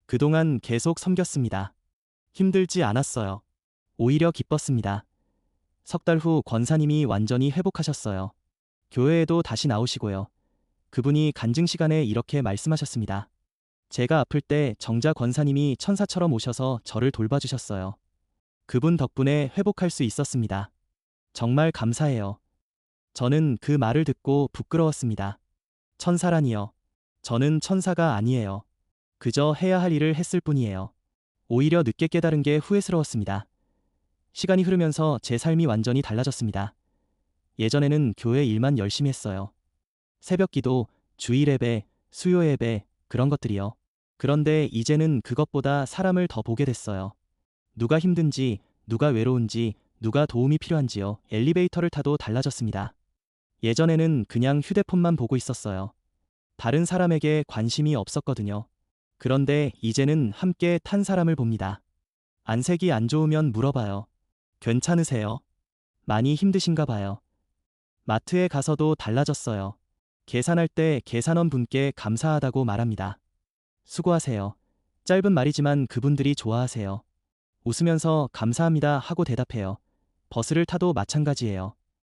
그동안 계속 섬겼습니다. 힘들지 않았어요. 오히려 기뻤습니다. 3달 후 권사님이 완전히 회복하셨어요. 교회에도 다시 나오시고요. 그분이 간증 시간에 이렇게 말씀하셨습니다. 제가 아플 때 정자 권사님이 천사처럼 오셔서 저를 돌봐주셨어요. 그분 덕분에 회복할 수 있었습니다. 정말 감사해요. 저는 그 말을 듣고 부끄러웠습니다. 천사라니요. 저는 천사가 아니에요. 그저 해야 할 일을 했을 뿐이에요. 오히려 늦게 깨달은 게 후회스러웠습니다. 시간이 흐르면서 제 삶이 완전히 달라졌습니다. 예전에는 교회 일만 열심히 했어요. 새벽 기도, 주일 예배, 수요 예배, 그런 것들이요. 그런데 이제는 그것보다 사람을 더 보게 됐어요. 누가 힘든지, 누가 외로운지, 누가 도움이 필요한지요. 엘리베이터를 타도 달라졌습니다. 예전에는 그냥 휴대폰만 보고 있었어요. 다른 사람에게 관심이 없었거든요. 그런데 이제는 함께 탄 사람을 봅니다. 안색이 안 좋으면 물어봐요. 괜찮으세요? 많이 힘드신가 봐요. 마트에 가서도 달라졌어요. 계산할 때 계산원 분께 감사하다고 말합니다. 수고하세요. 짧은 말이지만 그분들이 좋아하세요. 웃으면서 감사합니다 하고 대답해요. 버스를 타도 마찬가지예요.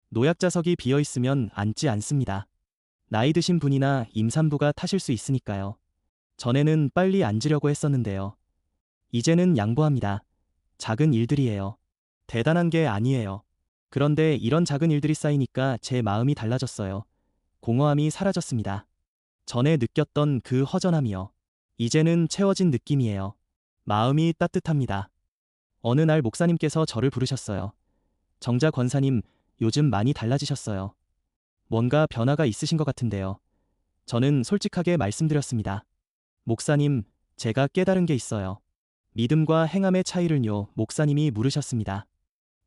노약자석이 비어 있으면 앉지 않습니다. 나이 드신 분이나 임산부가 타실 수 있으니까요. 전에는 빨리 앉으려고 했었는데요. 이제는 양보합니다. 작은 일들이에요. 대단한 게 아니에요. 그런데 이런 작은 일들이 쌓이니까 제 마음이 달라졌어요. 공허함이 사라졌습니다. 전에 느꼈던 그 허전함이요. 이제는 채워진 느낌이에요. 마음이 따뜻합니다. 어느 날 목사님께서 저를 부르셨어요. 정자 권사님, 요즘 많이 달라지셨어요. 뭔가 변화가 있으신 것 같은데요. 저는 솔직하게 말씀드렸습니다. 목사님, 제가 깨달은 게 있어요. 믿음과 행함의 차이를요, 목사님이 물으셨습니다.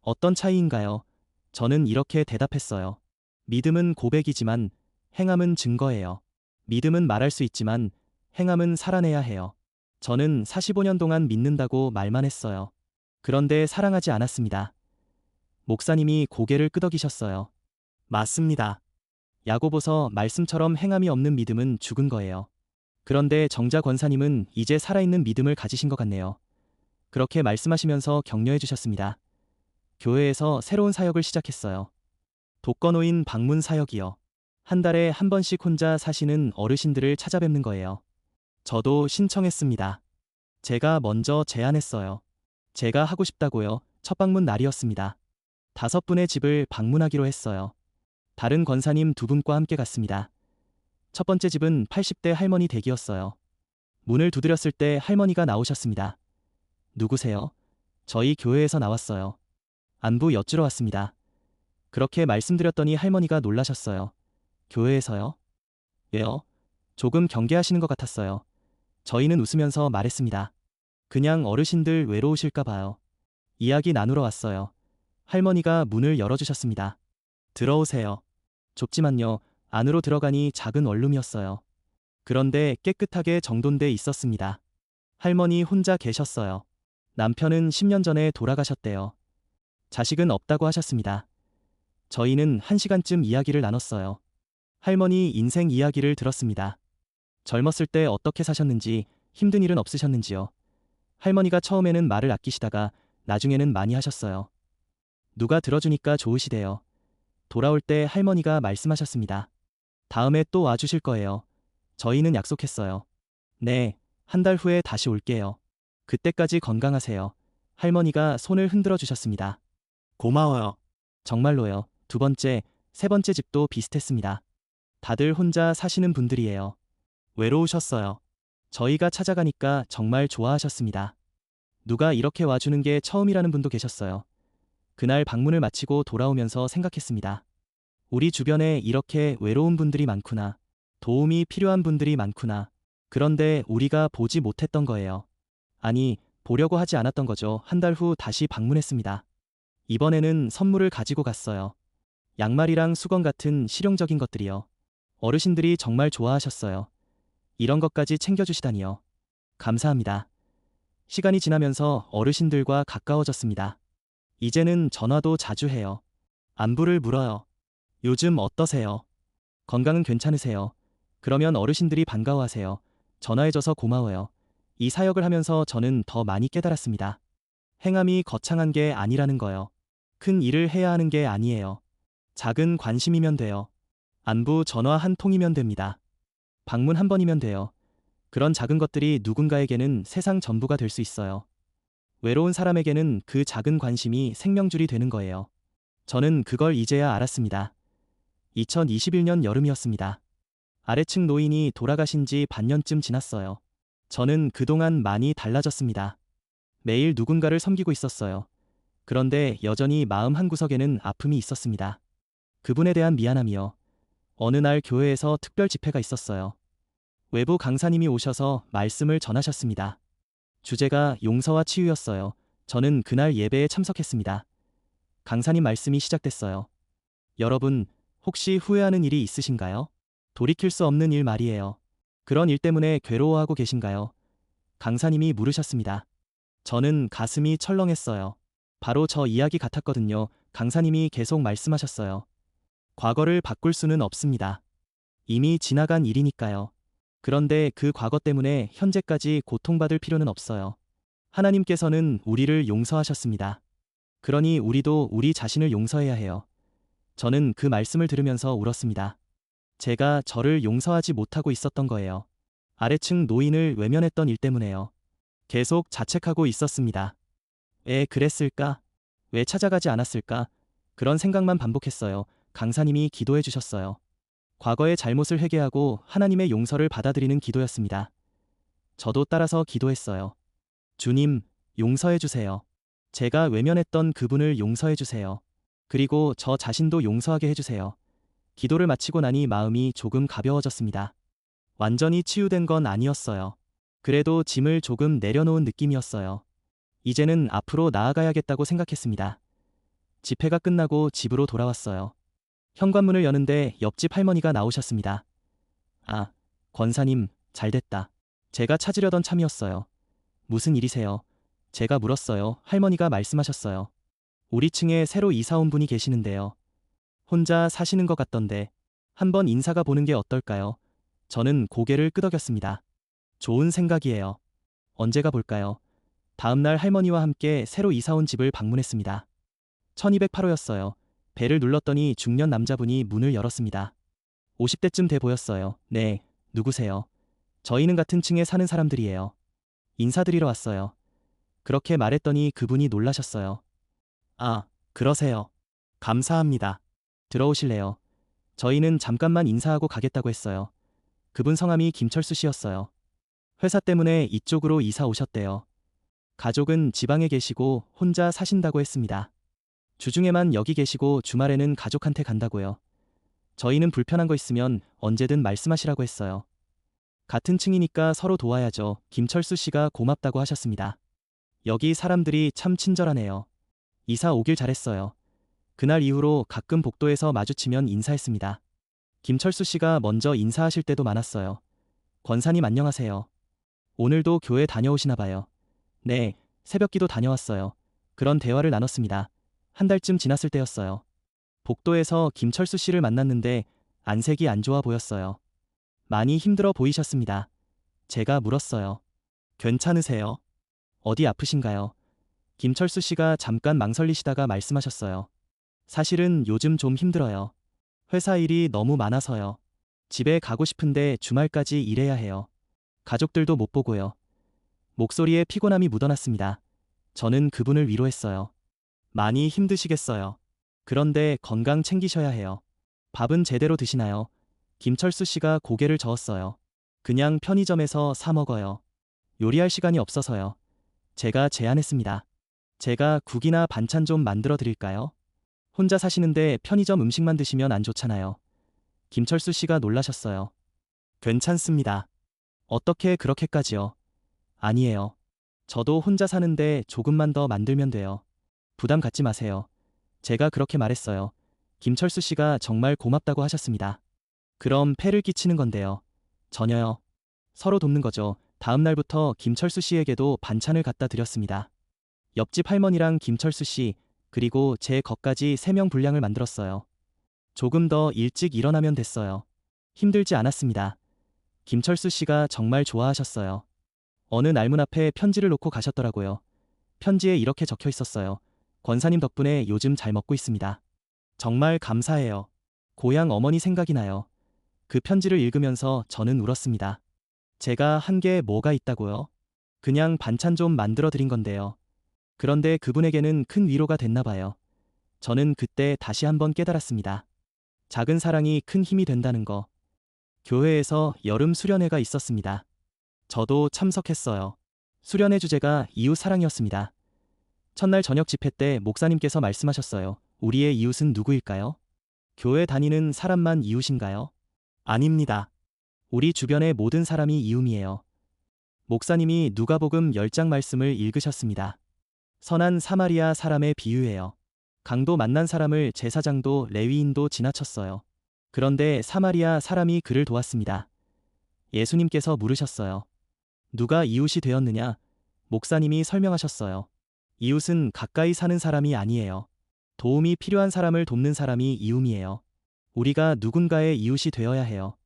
어떤 차이인가요? 저는 이렇게 대답했어요. 믿음은 고백이지만 행함은 증거예요. 믿음은 말할 수 있지만 행함은 살아내야 해요. 저는 45년 동안 믿는다고 말만 했어요. 그런데 사랑하지 않았습니다. 목사님이 고개를 끄덕이셨어요. 맞습니다. 야고보서 말씀처럼 행함이 없는 믿음은 죽은 거예요. 그런데 정자 권사님은 이제 살아있는 믿음을 가지신 것 같네요. 그렇게 말씀하시면서 격려해 주셨습니다. 교회에서 새로운 사역을 시작했어요. 독거노인 방문 사역이요. 한 달에 한 번씩 혼자 사시는 어르신들을 찾아뵙는 거예요. 저도 신청했습니다. 제가 먼저 제안했어요. 제가 하고 싶다고요. 첫 방문 날이었습니다. 5분의 집을 방문하기로 했어요. 다른 권사님 2분과 함께 갔습니다. 첫 번째 집은 80대 할머니 댁이었어요. 문을 두드렸을 때 할머니가 나오셨습니다. 누구세요? 저희 교회에서 나왔어요. 안부 여쭈러 왔습니다. 그렇게 말씀드렸더니 할머니가 놀라셨어요. 교회에서요? 왜요? 조금 경계하시는 것 같았어요. 저희는 웃으면서 말했습니다. 그냥 어르신들 외로우실까 봐요. 이야기 나누러 왔어요. 할머니가 문을 열어주셨습니다. 들어오세요. 좁지만요, 안으로 들어가니 작은 원룸이었어요. 그런데 깨끗하게 정돈돼 있었습니다. 할머니 혼자 계셨어요. 남편은 10년 전에 돌아가셨대요. 자식은 없다고 하셨습니다. 저희는 1시간쯤 이야기를 나눴어요. 할머니 인생 이야기를 들었습니다. 젊었을 때 어떻게 사셨는지, 힘든 일은 없으셨는지요. 할머니가 처음에는 말을 아끼시다가 나중에는 많이 하셨어요. 누가 들어주니까 좋으시대요. 돌아올 때 할머니가 말씀하셨습니다. 다음에 또 와주실 거예요. 저희는 약속했어요. 네, 1달 후에 다시 올게요. 그때까지 건강하세요. 할머니가 손을 흔들어 주셨습니다. 고마워요. 정말로요. 2번째, 3번째 집도 비슷했습니다. 다들 혼자 사시는 분들이에요. 외로우셨어요. 저희가 찾아가니까 정말 좋아하셨습니다. 누가 이렇게 와주는 게 처음이라는 분도 계셨어요. 그날 방문을 마치고 돌아오면서 생각했습니다. 우리 주변에 이렇게 외로운 분들이 많구나. 도움이 필요한 분들이 많구나. 그런데 우리가 보지 못했던 거예요. 아니, 보려고 하지 않았던 거죠. 한 달 후 다시 방문했습니다. 이번에는 선물을 가지고 갔어요. 양말이랑 수건 같은 실용적인 것들이요. 어르신들이 정말 좋아하셨어요. 이런 것까지 챙겨주시다니요. 감사합니다. 시간이 지나면서 어르신들과 가까워졌습니다. 이제는 전화도 자주 해요. 안부를 물어요. 요즘 어떠세요? 건강은 괜찮으세요? 그러면 어르신들이 반가워하세요. 전화해줘서 고마워요. 이 사역을 하면서 저는 더 많이 깨달았습니다. 행함이 거창한 게 아니라는 거요. 큰 일을 해야 하는 게 아니에요. 작은 관심이면 돼요. 안부 전화 한 통이면 됩니다. 방문 한 번이면 돼요. 그런 작은 것들이 누군가에게는 세상 전부가 될 수 있어요. 외로운 사람에게는 그 작은 관심이 생명줄이 되는 거예요. 저는 그걸 이제야 알았습니다. 2021년 여름이었습니다. 아래층 노인이 돌아가신 지 반년쯤 지났어요. 저는 그동안 많이 달라졌습니다. 매일 누군가를 섬기고 있었어요. 그런데 여전히 마음 한구석에는 아픔이 있었습니다. 그분에 대한 미안함이요. 어느 날 교회에서 특별 집회가 있었어요. 외부 강사님이 오셔서 말씀을 전하셨습니다. 주제가 용서와 치유였어요. 저는 그날 예배에 참석했습니다. 강사님 말씀이 시작됐어요. 여러분, 혹시 후회하는 일이 있으신가요? 돌이킬 수 없는 일 말이에요. 그런 일 때문에 괴로워하고 계신가요? 강사님이 물으셨습니다. 저는 가슴이 철렁했어요. 바로 저 이야기 같았거든요. 강사님이 계속 말씀하셨어요. 과거를 바꿀 수는 없습니다. 이미 지나간 일이니까요. 그런데 그 과거 때문에 현재까지 고통받을 필요는 없어요. 하나님께서는 우리를 용서하셨습니다. 그러니 우리도 우리 자신을 용서해야 해요. 저는 그 말씀을 들으면서 울었습니다. 제가 저를 용서하지 못하고 있었던 거예요. 아래층 노인을 외면했던 일 때문에요. 계속 자책하고 있었습니다. 왜 그랬을까? 왜 찾아가지 않았을까? 그런 생각만 반복했어요. 강사님이 기도해 주셨어요. 과거의 잘못을 회개하고 하나님의 용서를 받아들이는 기도였습니다. 저도 따라서 기도했어요. 주님, 용서해 주세요. 제가 외면했던 그분을 용서해 주세요. 그리고 저 자신도 용서하게 해주세요. 기도를 마치고 나니 마음이 조금 가벼워졌습니다. 완전히 치유된 건 아니었어요. 그래도 짐을 조금 내려놓은 느낌이었어요. 이제는 앞으로 나아가야겠다고 생각했습니다. 집회가 끝나고 집으로 돌아왔어요. 현관문을 여는데 옆집 할머니가 나오셨습니다. 아, 권사님, 잘됐다. 제가 찾으려던 참이었어요. 무슨 일이세요? 제가 물었어요. 할머니가 말씀하셨어요. 우리 층에 새로 이사 온 분이 계시는데요. 혼자 사시는 것 같던데 한번 인사가 보는 게 어떨까요? 저는 고개를 끄덕였습니다. 좋은 생각이에요. 언제 가볼까요? 다음날 할머니와 함께 새로 이사 온 집을 방문했습니다. 1208호였어요. 벨을 눌렀더니 중년 남자분이 문을 열었습니다. 50대쯤 돼 보였어요. 네, 누구세요? 저희는 같은 층에 사는 사람들이에요. 인사드리러 왔어요. 그렇게 말했더니 그분이 놀라셨어요. 아, 그러세요. 감사합니다. 들어오실래요? 저희는 잠깐만 인사하고 가겠다고 했어요. 그분 성함이 김철수 씨였어요. 회사 때문에 이쪽으로 이사 오셨대요. 가족은 지방에 계시고 혼자 사신다고 했습니다. 주중에만 여기 계시고 주말에는 가족한테 간다고요. 저희는 불편한 거 있으면 언제든 말씀하시라고 했어요. 같은 층이니까 서로 도와야죠. 김철수 씨가 고맙다고 하셨습니다. 여기 사람들이 참 친절하네요. 이사 오길 잘했어요. 그날 이후로 가끔 복도에서 마주치면 인사했습니다. 김철수 씨가 먼저 인사하실 때도 많았어요. 권사님 안녕하세요. 오늘도 교회 다녀오시나 봐요. 네, 새벽기도 다녀왔어요. 그런 대화를 나눴습니다. 한 달쯤 지났을 때였어요. 복도에서 김철수 씨를 만났는데 안색이 안 좋아 보였어요. 많이 힘들어 보이셨습니다. 제가 물었어요. 괜찮으세요? 어디 아프신가요? 김철수 씨가 잠깐 망설이시다가 말씀하셨어요. 사실은 요즘 좀 힘들어요. 회사 일이 너무 많아서요. 집에 가고 싶은데 주말까지 일해야 해요. 가족들도 못 보고요. 목소리에 피곤함이 묻어났습니다. 저는 그분을 위로했어요. 많이 힘드시겠어요. 그런데 건강 챙기셔야 해요. 밥은 제대로 드시나요? 김철수 씨가 고개를 저었어요. 그냥 편의점에서 사 먹어요. 요리할 시간이 없어서요. 제가 제안했습니다. 제가 국이나 반찬 좀 만들어 드릴까요? 혼자 사시는데 편의점 음식만 드시면 안 좋잖아요. 김철수 씨가 놀라셨어요. 괜찮습니다. 어떻게 그렇게까지요? 아니에요. 저도 혼자 사는데 조금만 더 만들면 돼요. 부담 갖지 마세요. 제가 그렇게 말했어요. 김철수 씨가 정말 고맙다고 하셨습니다. 그럼 폐를 끼치는 건데요. 전혀요. 서로 돕는 거죠. 다음 날부터 김철수 씨에게도 반찬을 갖다 드렸습니다. 옆집 할머니랑 김철수 씨, 그리고 제 것까지 3명 분량을 만들었어요. 조금 더 일찍 일어나면 됐어요. 힘들지 않았습니다. 김철수 씨가 정말 좋아하셨어요. 어느 날 문 앞에 편지를 놓고 가셨더라고요. 편지에 이렇게 적혀 있었어요. 권사님 덕분에 요즘 잘 먹고 있습니다. 정말 감사해요. 고향 어머니 생각이 나요. 그 편지를 읽으면서 저는 울었습니다. 제가 한 게 뭐가 있다고요? 그냥 반찬 좀 만들어 드린 건데요. 그런데 그분에게는 큰 위로가 됐나 봐요. 저는 그때 다시 한번 깨달았습니다. 작은 사랑이 큰 힘이 된다는 거. 교회에서 여름 수련회가 있었습니다. 저도 참석했어요. 수련회 주제가 이웃 사랑이었습니다. 첫날 저녁 집회 때 목사님께서 말씀하셨어요. 우리의 이웃은 누구일까요? 교회 다니는 사람만 이웃인가요? 아닙니다. 우리 주변의 모든 사람이 이웃이에요. 목사님이 누가복음 10장 말씀을 읽으셨습니다. 선한 사마리아 사람의 비유예요. 강도 만난 사람을 제사장도 레위인도 지나쳤어요. 그런데 사마리아 사람이 그를 도왔습니다. 예수님께서 물으셨어요. 누가 이웃이 되었느냐? 목사님이 설명하셨어요. 이웃은 가까이 사는 사람이 아니에요. 도움이 필요한 사람을 돕는 사람이 이웃이에요. 우리가 누군가의 이웃이 되어야 해요.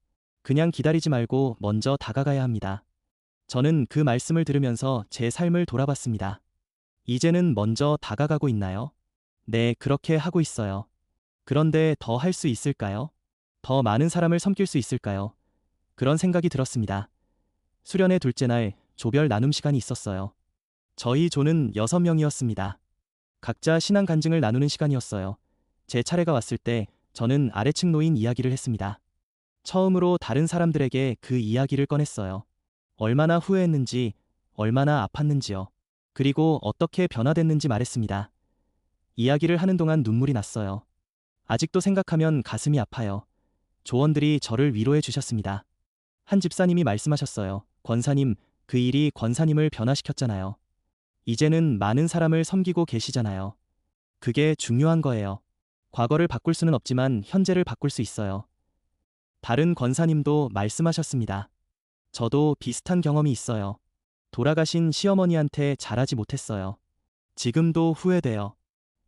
그냥 기다리지 말고 먼저 다가가야 합니다. 저는 그 말씀을 들으면서 제 삶을 돌아봤습니다. 이제는 먼저 다가가고 있나요? 네, 그렇게 하고 있어요. 그런데 더 할 수 있을까요? 더 많은 사람을 섬길 수 있을까요? 그런 생각이 들었습니다. 수련회 둘째 날 조별 나눔 시간이 있었어요. 저희 조는 6명이었습니다. 각자 신앙 간증을 나누는 시간이었어요. 제 차례가 왔을 때 저는 아래층 노인 이야기를 했습니다. 처음으로 다른 사람들에게 그 이야기를 꺼냈어요. 얼마나 후회했는지, 얼마나 아팠는지요. 그리고 어떻게 변화됐는지 말했습니다. 이야기를 하는 동안 눈물이 났어요. 아직도 생각하면 가슴이 아파요. 조원들이 저를 위로해 주셨습니다. 한 집사님이 말씀하셨어요. 권사님, 그 일이 권사님을 변화시켰잖아요. 이제는 많은 사람을 섬기고 계시잖아요. 그게 중요한 거예요. 과거를 바꿀 수는 없지만 현재를 바꿀 수 있어요. 다른 권사님도 말씀하셨습니다. 저도 비슷한 경험이 있어요. 돌아가신 시어머니한테 잘하지 못했어요. 지금도 후회돼요.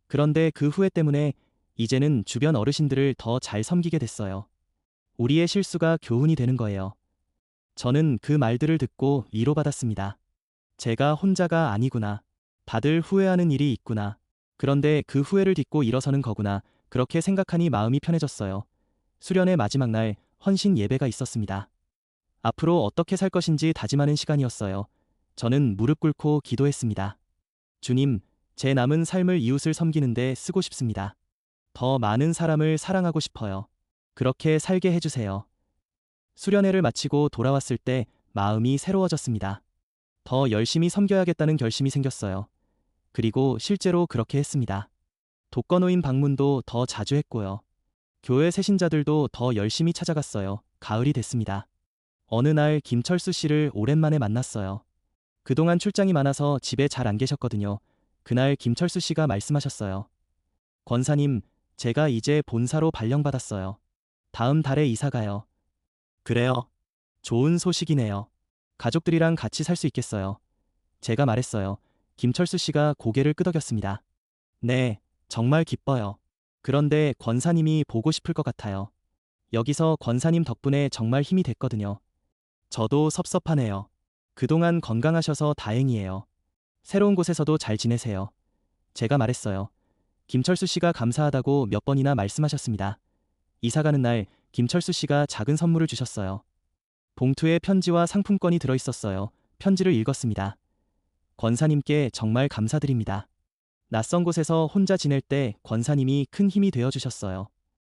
그런데 그 후회 때문에 이제는 주변 어르신들을 더 잘 섬기게 됐어요. 우리의 실수가 교훈이 되는 거예요. 저는 그 말들을 듣고 위로받았습니다. 제가 혼자가 아니구나. 다들 후회하는 일이 있구나. 그런데 그 후회를 딛고 일어서는 거구나. 그렇게 생각하니 마음이 편해졌어요. 수련의 마지막 날 헌신 예배가 있었습니다. 앞으로 어떻게 살 것인지 다짐하는 시간이었어요. 저는 무릎 꿇고 기도했습니다. 주님, 제 남은 삶을 이웃을 섬기는데 쓰고 싶습니다. 더 많은 사람을 사랑하고 싶어요. 그렇게 살게 해주세요. 수련회를 마치고 돌아왔을 때 마음이 새로워졌습니다. 더 열심히 섬겨야겠다는 결심이 생겼어요. 그리고 실제로 그렇게 했습니다. 독거노인 방문도 더 자주 했고요. 교회 새신자들도 더 열심히 찾아갔어요. 가을이 됐습니다. 어느 날 김철수 씨를 오랜만에 만났어요. 그동안 출장이 많아서 집에 잘 안 계셨거든요. 그날 김철수 씨가 말씀하셨어요. 권사님, 제가 이제 본사로 발령받았어요. 다음 달에 이사 가요. 그래요? 좋은 소식이네요. 가족들이랑 같이 살 수 있겠어요. 제가 말했어요. 김철수 씨가 고개를 끄덕였습니다. 네, 정말 기뻐요. 그런데 권사님이 보고 싶을 것 같아요. 여기서 권사님 덕분에 정말 힘이 됐거든요. 저도 섭섭하네요. 그동안 건강하셔서 다행이에요. 새로운 곳에서도 잘 지내세요. 제가 말했어요. 김철수 씨가 감사하다고 몇 번이나 말씀하셨습니다. 이사 가는 날 김철수 씨가 작은 선물을 주셨어요. 봉투에 편지와 상품권이 들어있었어요. 편지를 읽었습니다. 권사님께 정말 감사드립니다. 낯선 곳에서 혼자 지낼 때 권사님이 큰 힘이 되어 주셨어요.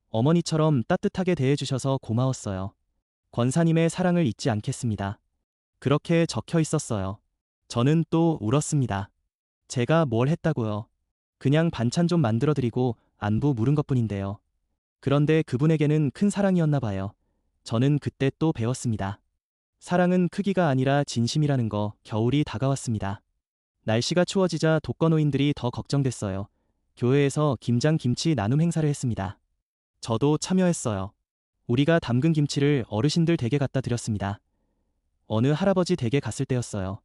어머니처럼 따뜻하게 대해 주셔서 고마웠어요. 권사님의 사랑을 잊지 않겠습니다. 그렇게 적혀 있었어요. 저는 또 울었습니다. 제가 뭘 했다고요? 그냥 반찬 좀 만들어드리고 안부 물은 것뿐인데요. 그런데 그분에게는 큰 사랑이었나 봐요. 저는 그때 또 배웠습니다. 사랑은 크기가 아니라 진심이라는 거. 겨울이 다가왔습니다. 날씨가 추워지자 독거노인들이 더 걱정됐어요. 교회에서 김장 김치 나눔 행사를 했습니다. 저도 참여했어요. 우리가 담근 김치를 어르신들 댁에 갖다 드렸습니다. 어느 할아버지 댁에 갔을 때였어요.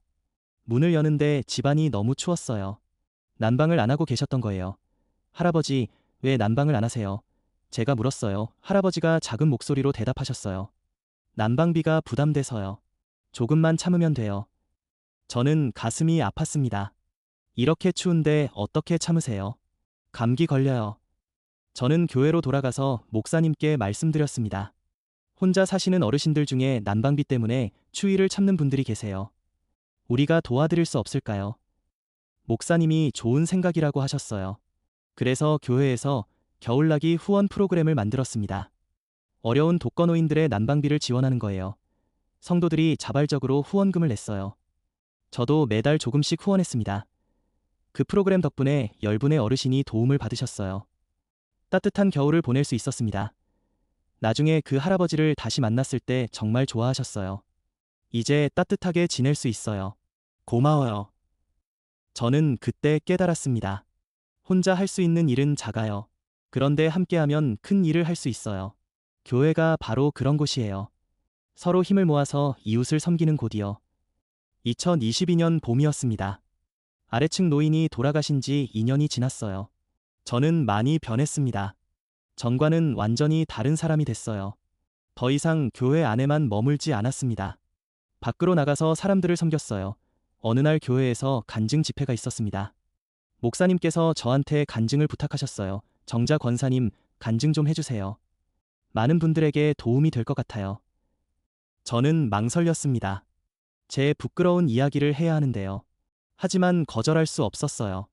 문을 여는데 집안이 너무 추웠어요. 난방을 안 하고 계셨던 거예요. 할아버지, 왜 난방을 안 하세요? 제가 물었어요. 할아버지가 작은 목소리로 대답하셨어요. 난방비가 부담돼서요. 조금만 참으면 돼요. 저는 가슴이 아팠습니다. 이렇게 추운데 어떻게 참으세요? 감기 걸려요. 저는 교회로 돌아가서 목사님께 말씀드렸습니다. 혼자 사시는 어르신들 중에 난방비 때문에 추위를 참는 분들이 계세요. 우리가 도와드릴 수 없을까요? 목사님이 좋은 생각이라고 하셨어요. 그래서 교회에서 겨울나기 후원 프로그램을 만들었습니다. 어려운 독거노인들의 난방비를 지원하는 거예요. 성도들이 자발적으로 후원금을 냈어요. 저도 매달 조금씩 후원했습니다. 그 프로그램 덕분에 10분의 어르신이 도움을 받으셨어요. 따뜻한 겨울을 보낼 수 있었습니다. 나중에 그 할아버지를 다시 만났을 때 정말 좋아하셨어요. 이제 따뜻하게 지낼 수 있어요. 고마워요. 저는 그때 깨달았습니다. 혼자 할 수 있는 일은 작아요. 그런데 함께하면 큰 일을 할 수 있어요. 교회가 바로 그런 곳이에요. 서로 힘을 모아서 이웃을 섬기는 곳이요. 2022년 봄이었습니다. 아래층 노인이 돌아가신 지 2년이 지났어요. 저는 많이 변했습니다. 전과는 완전히 다른 사람이 됐어요. 더 이상 교회 안에만 머물지 않았습니다. 밖으로 나가서 사람들을 섬겼어요. 어느 날 교회에서 간증 집회가 있었습니다. 목사님께서 저한테 간증을 부탁하셨어요. 정자 권사님, 간증 좀 해주세요. 많은 분들에게 도움이 될 것 같아요. 저는 망설였습니다. 제 부끄러운 이야기를 해야 하는데요. 하지만 거절할 수 없었어요.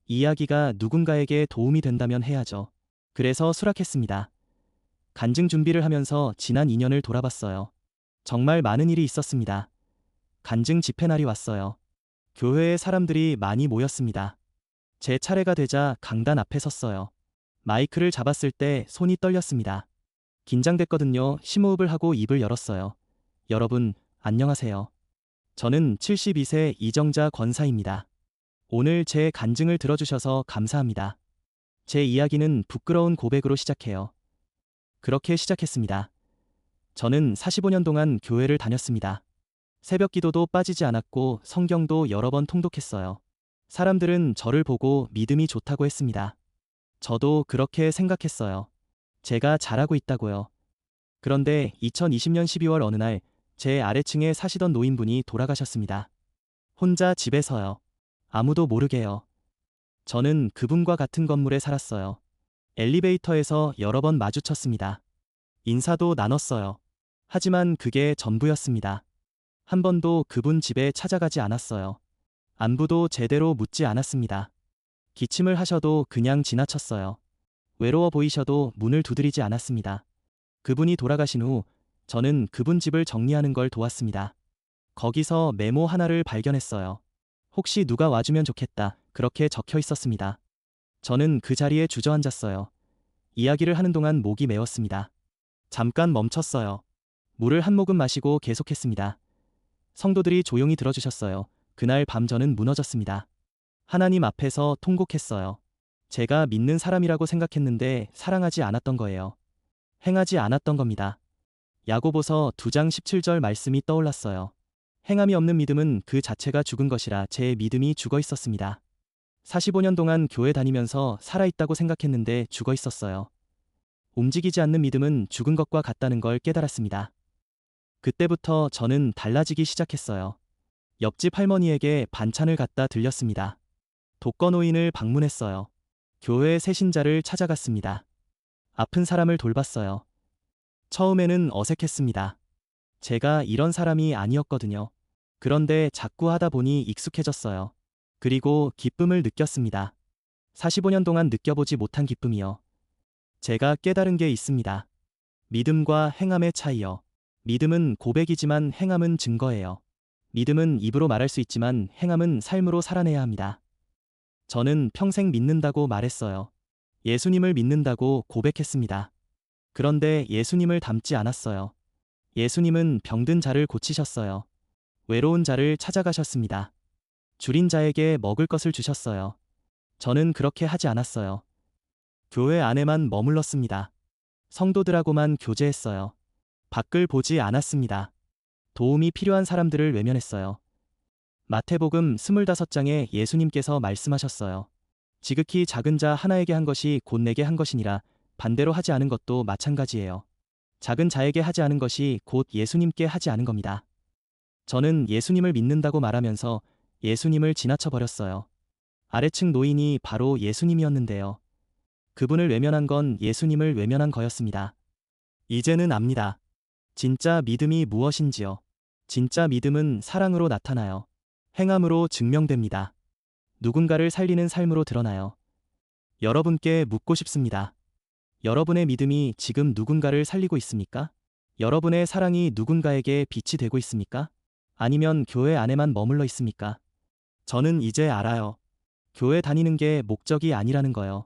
이야기가 누군가에게 도움이 된다면 해야죠. 그래서 수락했습니다. 간증 준비를 하면서 지난 2년을 돌아봤어요. 정말 많은 일이 있었습니다. 간증 집회 날이 왔어요. 교회에 사람들이 많이 모였습니다. 제 차례가 되자 강단 앞에 섰어요. 마이크를 잡았을 때 손이 떨렸습니다. 긴장됐거든요. 심호흡을 하고 입을 열었어요. 여러분, 안녕하세요. 저는 72세 이정자 권사입니다. 오늘 제 간증을 들어주셔서 감사합니다. 제 이야기는 부끄러운 고백으로 시작해요. 그렇게 시작했습니다. 저는 45년 동안 교회를 다녔습니다. 새벽 기도도 빠지지 않았고 성경도 여러 번 통독했어요. 사람들은 저를 보고 믿음이 좋다고 했습니다. 저도 그렇게 생각했어요. 제가 잘하고 있다고요. 그런데 2020년 12월 어느 날 제 아래층에 사시던 노인분이 돌아가셨습니다. 혼자 집에서요. 아무도 모르게요. 저는 그분과 같은 건물에 살았어요. 엘리베이터에서 여러 번 마주쳤습니다. 인사도 나눴어요. 하지만 그게 전부였습니다. 한 번도 그분 집에 찾아가지 않았어요. 안부도 제대로 묻지 않았습니다. 기침을 하셔도 그냥 지나쳤어요. 외로워 보이셔도 문을 두드리지 않았습니다. 그분이 돌아가신 후 저는 그분 집을 정리하는 걸 도왔습니다. 거기서 메모 하나를 발견했어요. 혹시 누가 와주면 좋겠다. 그렇게 적혀 있었습니다. 저는 그 자리에 주저앉았어요. 이야기를 하는 동안 목이 메웠습니다. 잠깐 멈췄어요. 물을 한 모금 마시고 계속했습니다. 성도들이 조용히 들어주셨어요. 그날 밤 저는 무너졌습니다. 하나님 앞에서 통곡했어요. 제가 믿는 사람이라고 생각했는데 사랑하지 않았던 거예요. 행하지 않았던 겁니다. 야고보서 2장 17절 말씀이 떠올랐어요. 행함이 없는 믿음은 그 자체가 죽은 것이라. 제 믿음이 죽어 있었습니다. 45년 동안 교회 다니면서 살아있다고 생각했는데 죽어 있었어요. 움직이지 않는 믿음은 죽은 것과 같다는 걸 깨달았습니다. 그때부터 저는 달라지기 시작했어요. 옆집 할머니에게 반찬을 갖다 들렸습니다. 독거노인을 방문했어요. 교회 새신자를 찾아갔습니다. 아픈 사람을 돌봤어요. 처음에는 어색했습니다. 제가 이런 사람이 아니었거든요. 그런데 자꾸 하다 보니 익숙해졌어요. 그리고 기쁨을 느꼈습니다. 45년 동안 느껴보지 못한 기쁨이요. 제가 깨달은 게 있습니다. 믿음과 행함의 차이요. 믿음은 고백이지만 행함은 증거예요. 믿음은 입으로 말할 수 있지만 행함은 삶으로 살아내야 합니다. 저는 평생 믿는다고 말했어요. 예수님을 믿는다고 고백했습니다. 그런데 예수님을 닮지 않았어요. 예수님은 병든 자를 고치셨어요. 외로운 자를 찾아가셨습니다. 줄인 자에게 먹을 것을 주셨어요. 저는 그렇게 하지 않았어요. 교회 안에만 머물렀습니다. 성도들하고만 교제했어요. 밖을 보지 않았습니다. 도움이 필요한 사람들을 외면했어요. 마태복음 25장에 예수님께서 말씀하셨어요. 지극히 작은 자 하나에게 한 것이 곧 내게 한 것이니라. 반대로 하지 않은 것도 마찬가지예요. 작은 자에게 하지 않은 것이 곧 예수님께 하지 않은 겁니다. 저는 예수님을 믿는다고 말하면서 예수님을 지나쳐 버렸어요. 아래층 노인이 바로 예수님이었는데요. 그분을 외면한 건 예수님을 외면한 거였습니다. 이제는 압니다. 진짜 믿음이 무엇인지요. 진짜 믿음은 사랑으로 나타나요. 행함으로 증명됩니다. 누군가를 살리는 삶으로 드러나요. 여러분께 묻고 싶습니다. 여러분의 믿음이 지금 누군가를 살리고 있습니까? 여러분의 사랑이 누군가에게 빛이 되고 있습니까? 아니면 교회 안에만 머물러 있습니까? 저는 이제 알아요. 교회 다니는 게 목적이 아니라는 거요.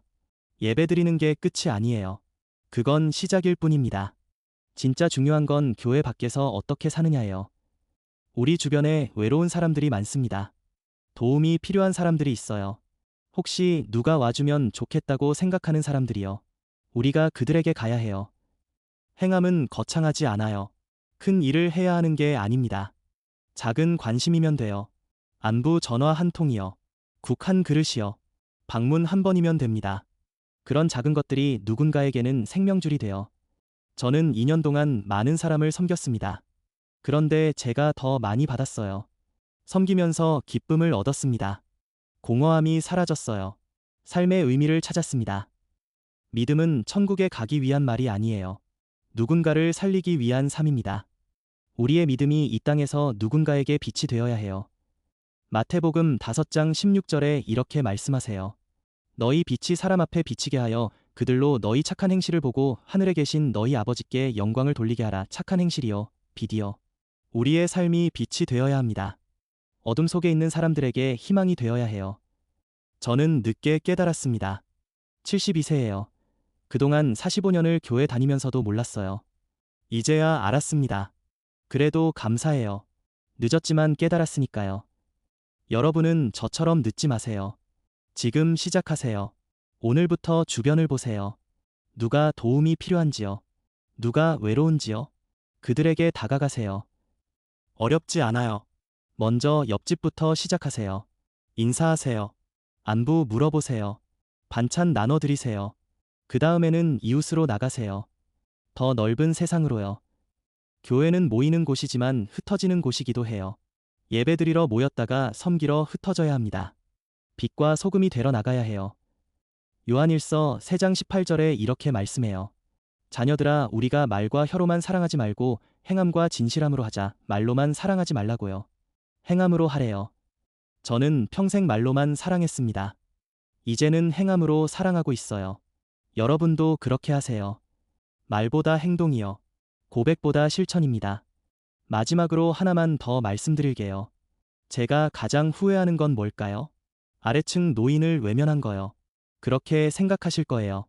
예배 드리는 게 끝이 아니에요. 그건 시작일 뿐입니다. 진짜 중요한 건 교회 밖에서 어떻게 사느냐예요. 우리 주변에 외로운 사람들이 많습니다. 도움이 필요한 사람들이 있어요. 혹시 누가 와주면 좋겠다고 생각하는 사람들이요. 우리가 그들에게 가야 해요. 행함은 거창하지 않아요. 큰 일을 해야 하는 게 아닙니다. 작은 관심이면 돼요. 안부 전화 한 통이요. 국 한 그릇이요. 방문 한 번이면 됩니다. 그런 작은 것들이 누군가에게는 생명줄이 돼요. 저는 2년 동안 많은 사람을 섬겼습니다. 그런데 제가 더 많이 받았어요. 섬기면서 기쁨을 얻었습니다. 공허함이 사라졌어요. 삶의 의미를 찾았습니다. 믿음은 천국에 가기 위한 말이 아니에요. 누군가를 살리기 위한 삶입니다. 우리의 믿음이 이 땅에서 누군가에게 빛이 되어야 해요. 마태복음 5장 16절에 이렇게 말씀하세요. 너희 빛이 사람 앞에 비치게 하여 그들로 너희 착한 행실을 보고 하늘에 계신 너희 아버지께 영광을 돌리게 하라. 착한 행실이요, 빛이요. 우리의 삶이 빛이 되어야 합니다. 어둠 속에 있는 사람들에게 희망이 되어야 해요. 저는 늦게 깨달았습니다. 72세예요. 그동안 45년을 교회 다니면서도 몰랐어요. 이제야 알았습니다. 그래도 감사해요. 늦었지만 깨달았으니까요. 여러분은 저처럼 늦지 마세요. 지금 시작하세요. 오늘부터 주변을 보세요. 누가 도움이 필요한지요? 누가 외로운지요? 그들에게 다가가세요. 어렵지 않아요. 먼저 옆집부터 시작하세요. 인사하세요. 안부 물어보세요. 반찬 나눠드리세요. 그 다음에는 이웃으로 나가세요. 더 넓은 세상으로요. 교회는 모이는 곳이지만 흩어지는 곳이기도 해요. 예배드리러 모였다가 섬기러 흩어져야 합니다. 빛과 소금이 되러 나가야 해요. 요한일서 3장 18절에 이렇게 말씀해요. 자녀들아, 우리가 말과 혀로만 사랑하지 말고 행함과 진실함으로 하자. 말로만 사랑하지 말라고요. 행함으로 하래요. 저는 평생 말로만 사랑했습니다. 이제는 행함으로 사랑하고 있어요. 여러분도 그렇게 하세요. 말보다 행동이요. 고백보다 실천입니다. 마지막으로 하나만 더 말씀드릴게요. 제가 가장 후회하는 건 뭘까요? 아래층 노인을 외면한 거요. 그렇게 생각하실 거예요.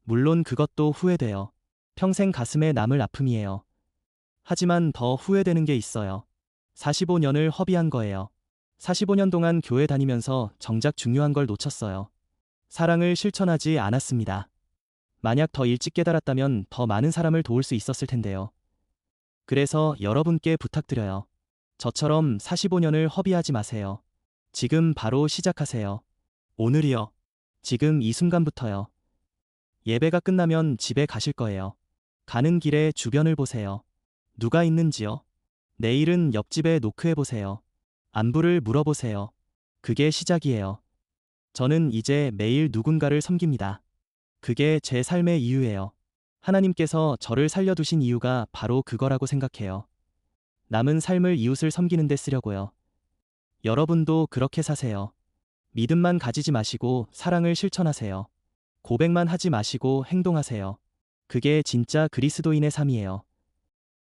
물론 그것도 후회돼요. 평생 가슴에 남을 아픔이에요. 하지만 더 후회되는 게 있어요. 45년을 허비한 거예요. 45년 동안 교회 다니면서 정작 중요한 걸 놓쳤어요. 사랑을 실천하지 않았습니다. 만약 더 일찍 깨달았다면 더 많은 사람을 도울 수 있었을 텐데요. 그래서 여러분께 부탁드려요. 저처럼 45년을 허비하지 마세요. 지금 바로 시작하세요. 오늘이요. 지금 이 순간부터요. 예배가 끝나면 집에 가실 거예요. 가는 길에 주변을 보세요. 누가 있는지요? 내일은 옆집에 노크해보세요. 안부를 물어보세요. 그게 시작이에요. 저는 이제 매일 누군가를 섬깁니다. 그게 제 삶의 이유예요. 하나님께서 저를 살려두신 이유가 바로 그거라고 생각해요. 남은 삶을 이웃을 섬기는 데 쓰려고요. 여러분도 그렇게 사세요. 믿음만 가지지 마시고 사랑을 실천하세요. 고백만 하지 마시고 행동하세요. 그게 진짜 그리스도인의 삶이에요.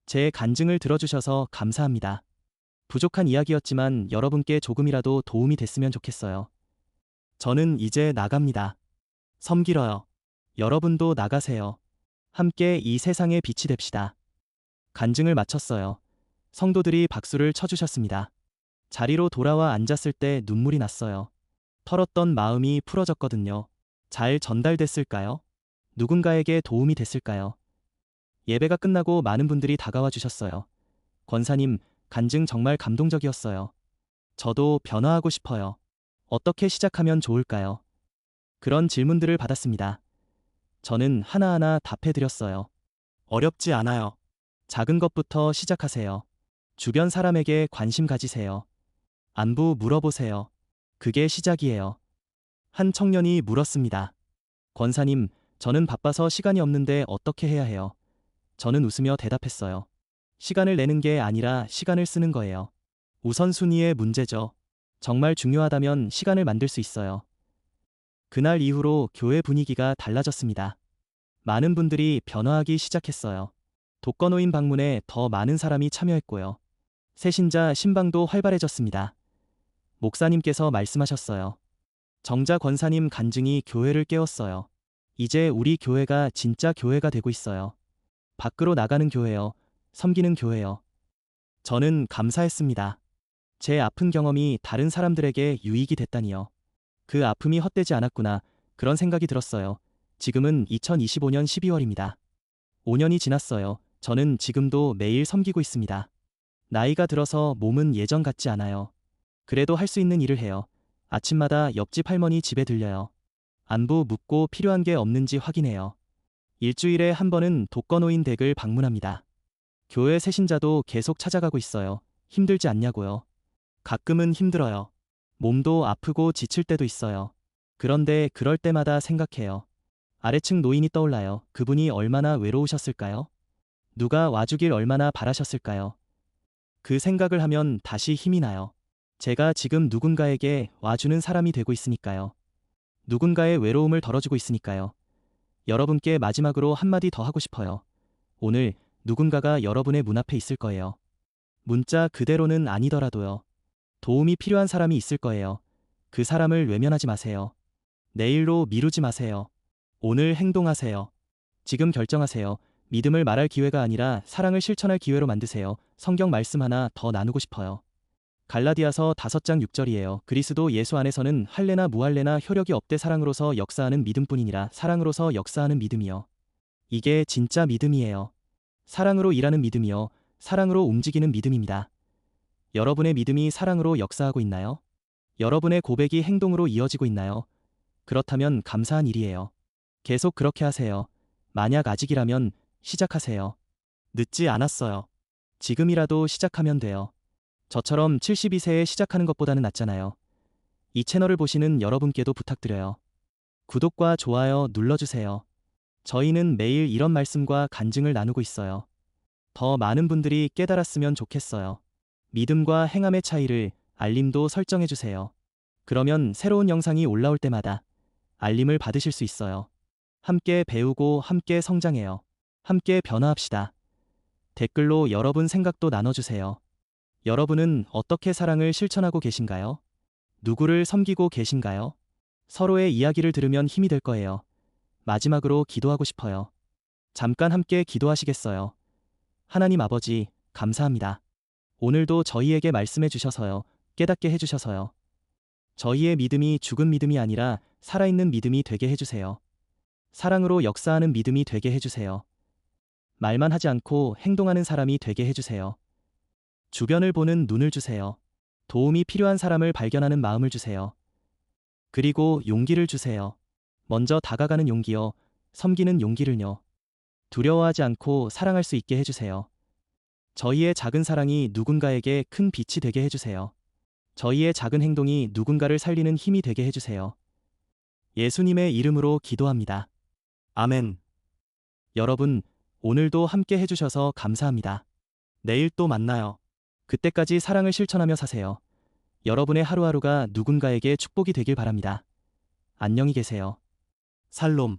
제 간증을 들어주셔서 감사합니다. 부족한 이야기였지만 여러분께 조금이라도 도움이 됐으면 좋겠어요. 저는 이제 나갑니다. 섬기러요. 여러분도 나가세요. 함께 이 세상의 빛이 됩시다. 간증을 마쳤어요. 성도들이 박수를 쳐주셨습니다. 자리로 돌아와 앉았을 때 눈물이 났어요. 털었던 마음이 풀어졌거든요. 잘 전달됐을까요? 누군가에게 도움이 됐을까요? 예배가 끝나고 많은 분들이 다가와 주셨어요. 권사님, 간증 정말 감동적이었어요. 저도 변화하고 싶어요. 어떻게 시작하면 좋을까요? 그런 질문들을 받았습니다. 저는 하나하나 답해드렸어요. 어렵지 않아요. 작은 것부터 시작하세요. 주변 사람에게 관심 가지세요. 안부 물어보세요. 그게 시작이에요. 한 청년이 물었습니다. 권사님, 저는 바빠서 시간이 없는데 어떻게 해야 해요? 저는 웃으며 대답했어요. 시간을 내는 게 아니라 시간을 쓰는 거예요. 우선순위의 문제죠. 정말 중요하다면 시간을 만들 수 있어요. 그날 이후로 교회 분위기가 달라졌습니다. 많은 분들이 변화하기 시작했어요. 독거노인 방문에 더 많은 사람이 참여했고요. 새신자 신방도 활발해졌습니다. 목사님께서 말씀하셨어요. 정자 권사님 간증이 교회를 깨웠어요. 이제 우리 교회가 진짜 교회가 되고 있어요. 밖으로 나가는 교회요. 섬기는 교회요. 저는 감사했습니다. 제 아픈 경험이 다른 사람들에게 유익이 됐다니요. 그 아픔이 헛되지 않았구나. 그런 생각이 들었어요. 지금은 2025년 12월입니다. 5년이 지났어요. 저는 지금도 매일 섬기고 있습니다. 나이가 들어서 몸은 예전 같지 않아요. 그래도 할 수 있는 일을 해요. 아침마다 옆집 할머니 집에 들려요. 안부 묻고 필요한 게 없는지 확인해요. 일주일에 한 번은 독거노인 댁을 방문합니다. 교회 새신자도 계속 찾아가고 있어요. 힘들지 않냐고요. 가끔은 힘들어요. 몸도 아프고 지칠 때도 있어요. 그런데 그럴 때마다 생각해요. 아래층 노인이 떠올라요. 그분이 얼마나 외로우셨을까요? 누가 와주길 얼마나 바라셨을까요? 그 생각을 하면 다시 힘이 나요. 제가 지금 누군가에게 와주는 사람이 되고 있으니까요. 누군가의 외로움을 덜어주고 있으니까요. 여러분께 마지막으로 한마디 더 하고 싶어요. 오늘 누군가가 여러분의 문 앞에 있을 거예요. 문자 그대로는 아니더라도요. 도움이 필요한 사람이 있을 거예요. 그 사람을 외면하지 마세요. 내일로 미루지 마세요. 오늘 행동하세요. 지금 결정하세요. 믿음을 말할 기회가 아니라 사랑을 실천할 기회로 만드세요. 성경 말씀 하나 더 나누고 싶어요. 갈라디아서 5장 6절이에요. 그리스도 예수 안에서는 할례나 무할례나 효력이 없되 사랑으로서 역사하는 믿음뿐이니라. 사랑으로서 역사하는 믿음이요. 이게 진짜 믿음이에요. 사랑으로 일하는 믿음이요. 사랑으로 움직이는 믿음입니다. 여러분의 믿음이 사랑으로 역사하고 있나요? 여러분의 고백이 행동으로 이어지고 있나요? 그렇다면 감사한 일이에요. 계속 그렇게 하세요. 만약 아직이라면 시작하세요. 늦지 않았어요. 지금이라도 시작하면 돼요. 저처럼 72세에 시작하는 것보다는 낫잖아요. 이 채널을 보시는 여러분께도 부탁드려요. 구독과 좋아요 눌러주세요. 저희는 매일 이런 말씀과 간증을 나누고 있어요. 더 많은 분들이 깨달았으면 좋겠어요. 믿음과 행함의 차이를 알림도 설정해주세요. 그러면 새로운 영상이 올라올 때마다 알림을 받으실 수 있어요. 함께 배우고 함께 성장해요. 함께 변화합시다. 댓글로 여러분 생각도 나눠주세요. 여러분은 어떻게 사랑을 실천하고 계신가요? 누구를 섬기고 계신가요? 서로의 이야기를 들으면 힘이 될 거예요. 마지막으로 기도하고 싶어요. 잠깐 함께 기도하시겠어요? 하나님 아버지, 감사합니다. 오늘도 저희에게 말씀해 주셔서요. 깨닫게 해주셔서요. 저희의 믿음이 죽은 믿음이 아니라 살아있는 믿음이 되게 해주세요. 사랑으로 역사하는 믿음이 되게 해주세요. 말만 하지 않고 행동하는 사람이 되게 해주세요. 주변을 보는 눈을 주세요. 도움이 필요한 사람을 발견하는 마음을 주세요. 그리고 용기를 주세요. 먼저 다가가는 용기요. 섬기는 용기를요. 두려워하지 않고 사랑할 수 있게 해주세요. 저희의 작은 사랑이 누군가에게 큰 빛이 되게 해주세요. 저희의 작은 행동이 누군가를 살리는 힘이 되게 해주세요. 예수님의 이름으로 기도합니다. 아멘. 여러분, 오늘도 함께 해주셔서 감사합니다. 내일 또 만나요. 그때까지 사랑을 실천하며 사세요. 여러분의 하루하루가 누군가에게 축복이 되길 바랍니다. 안녕히 계세요. 살롬.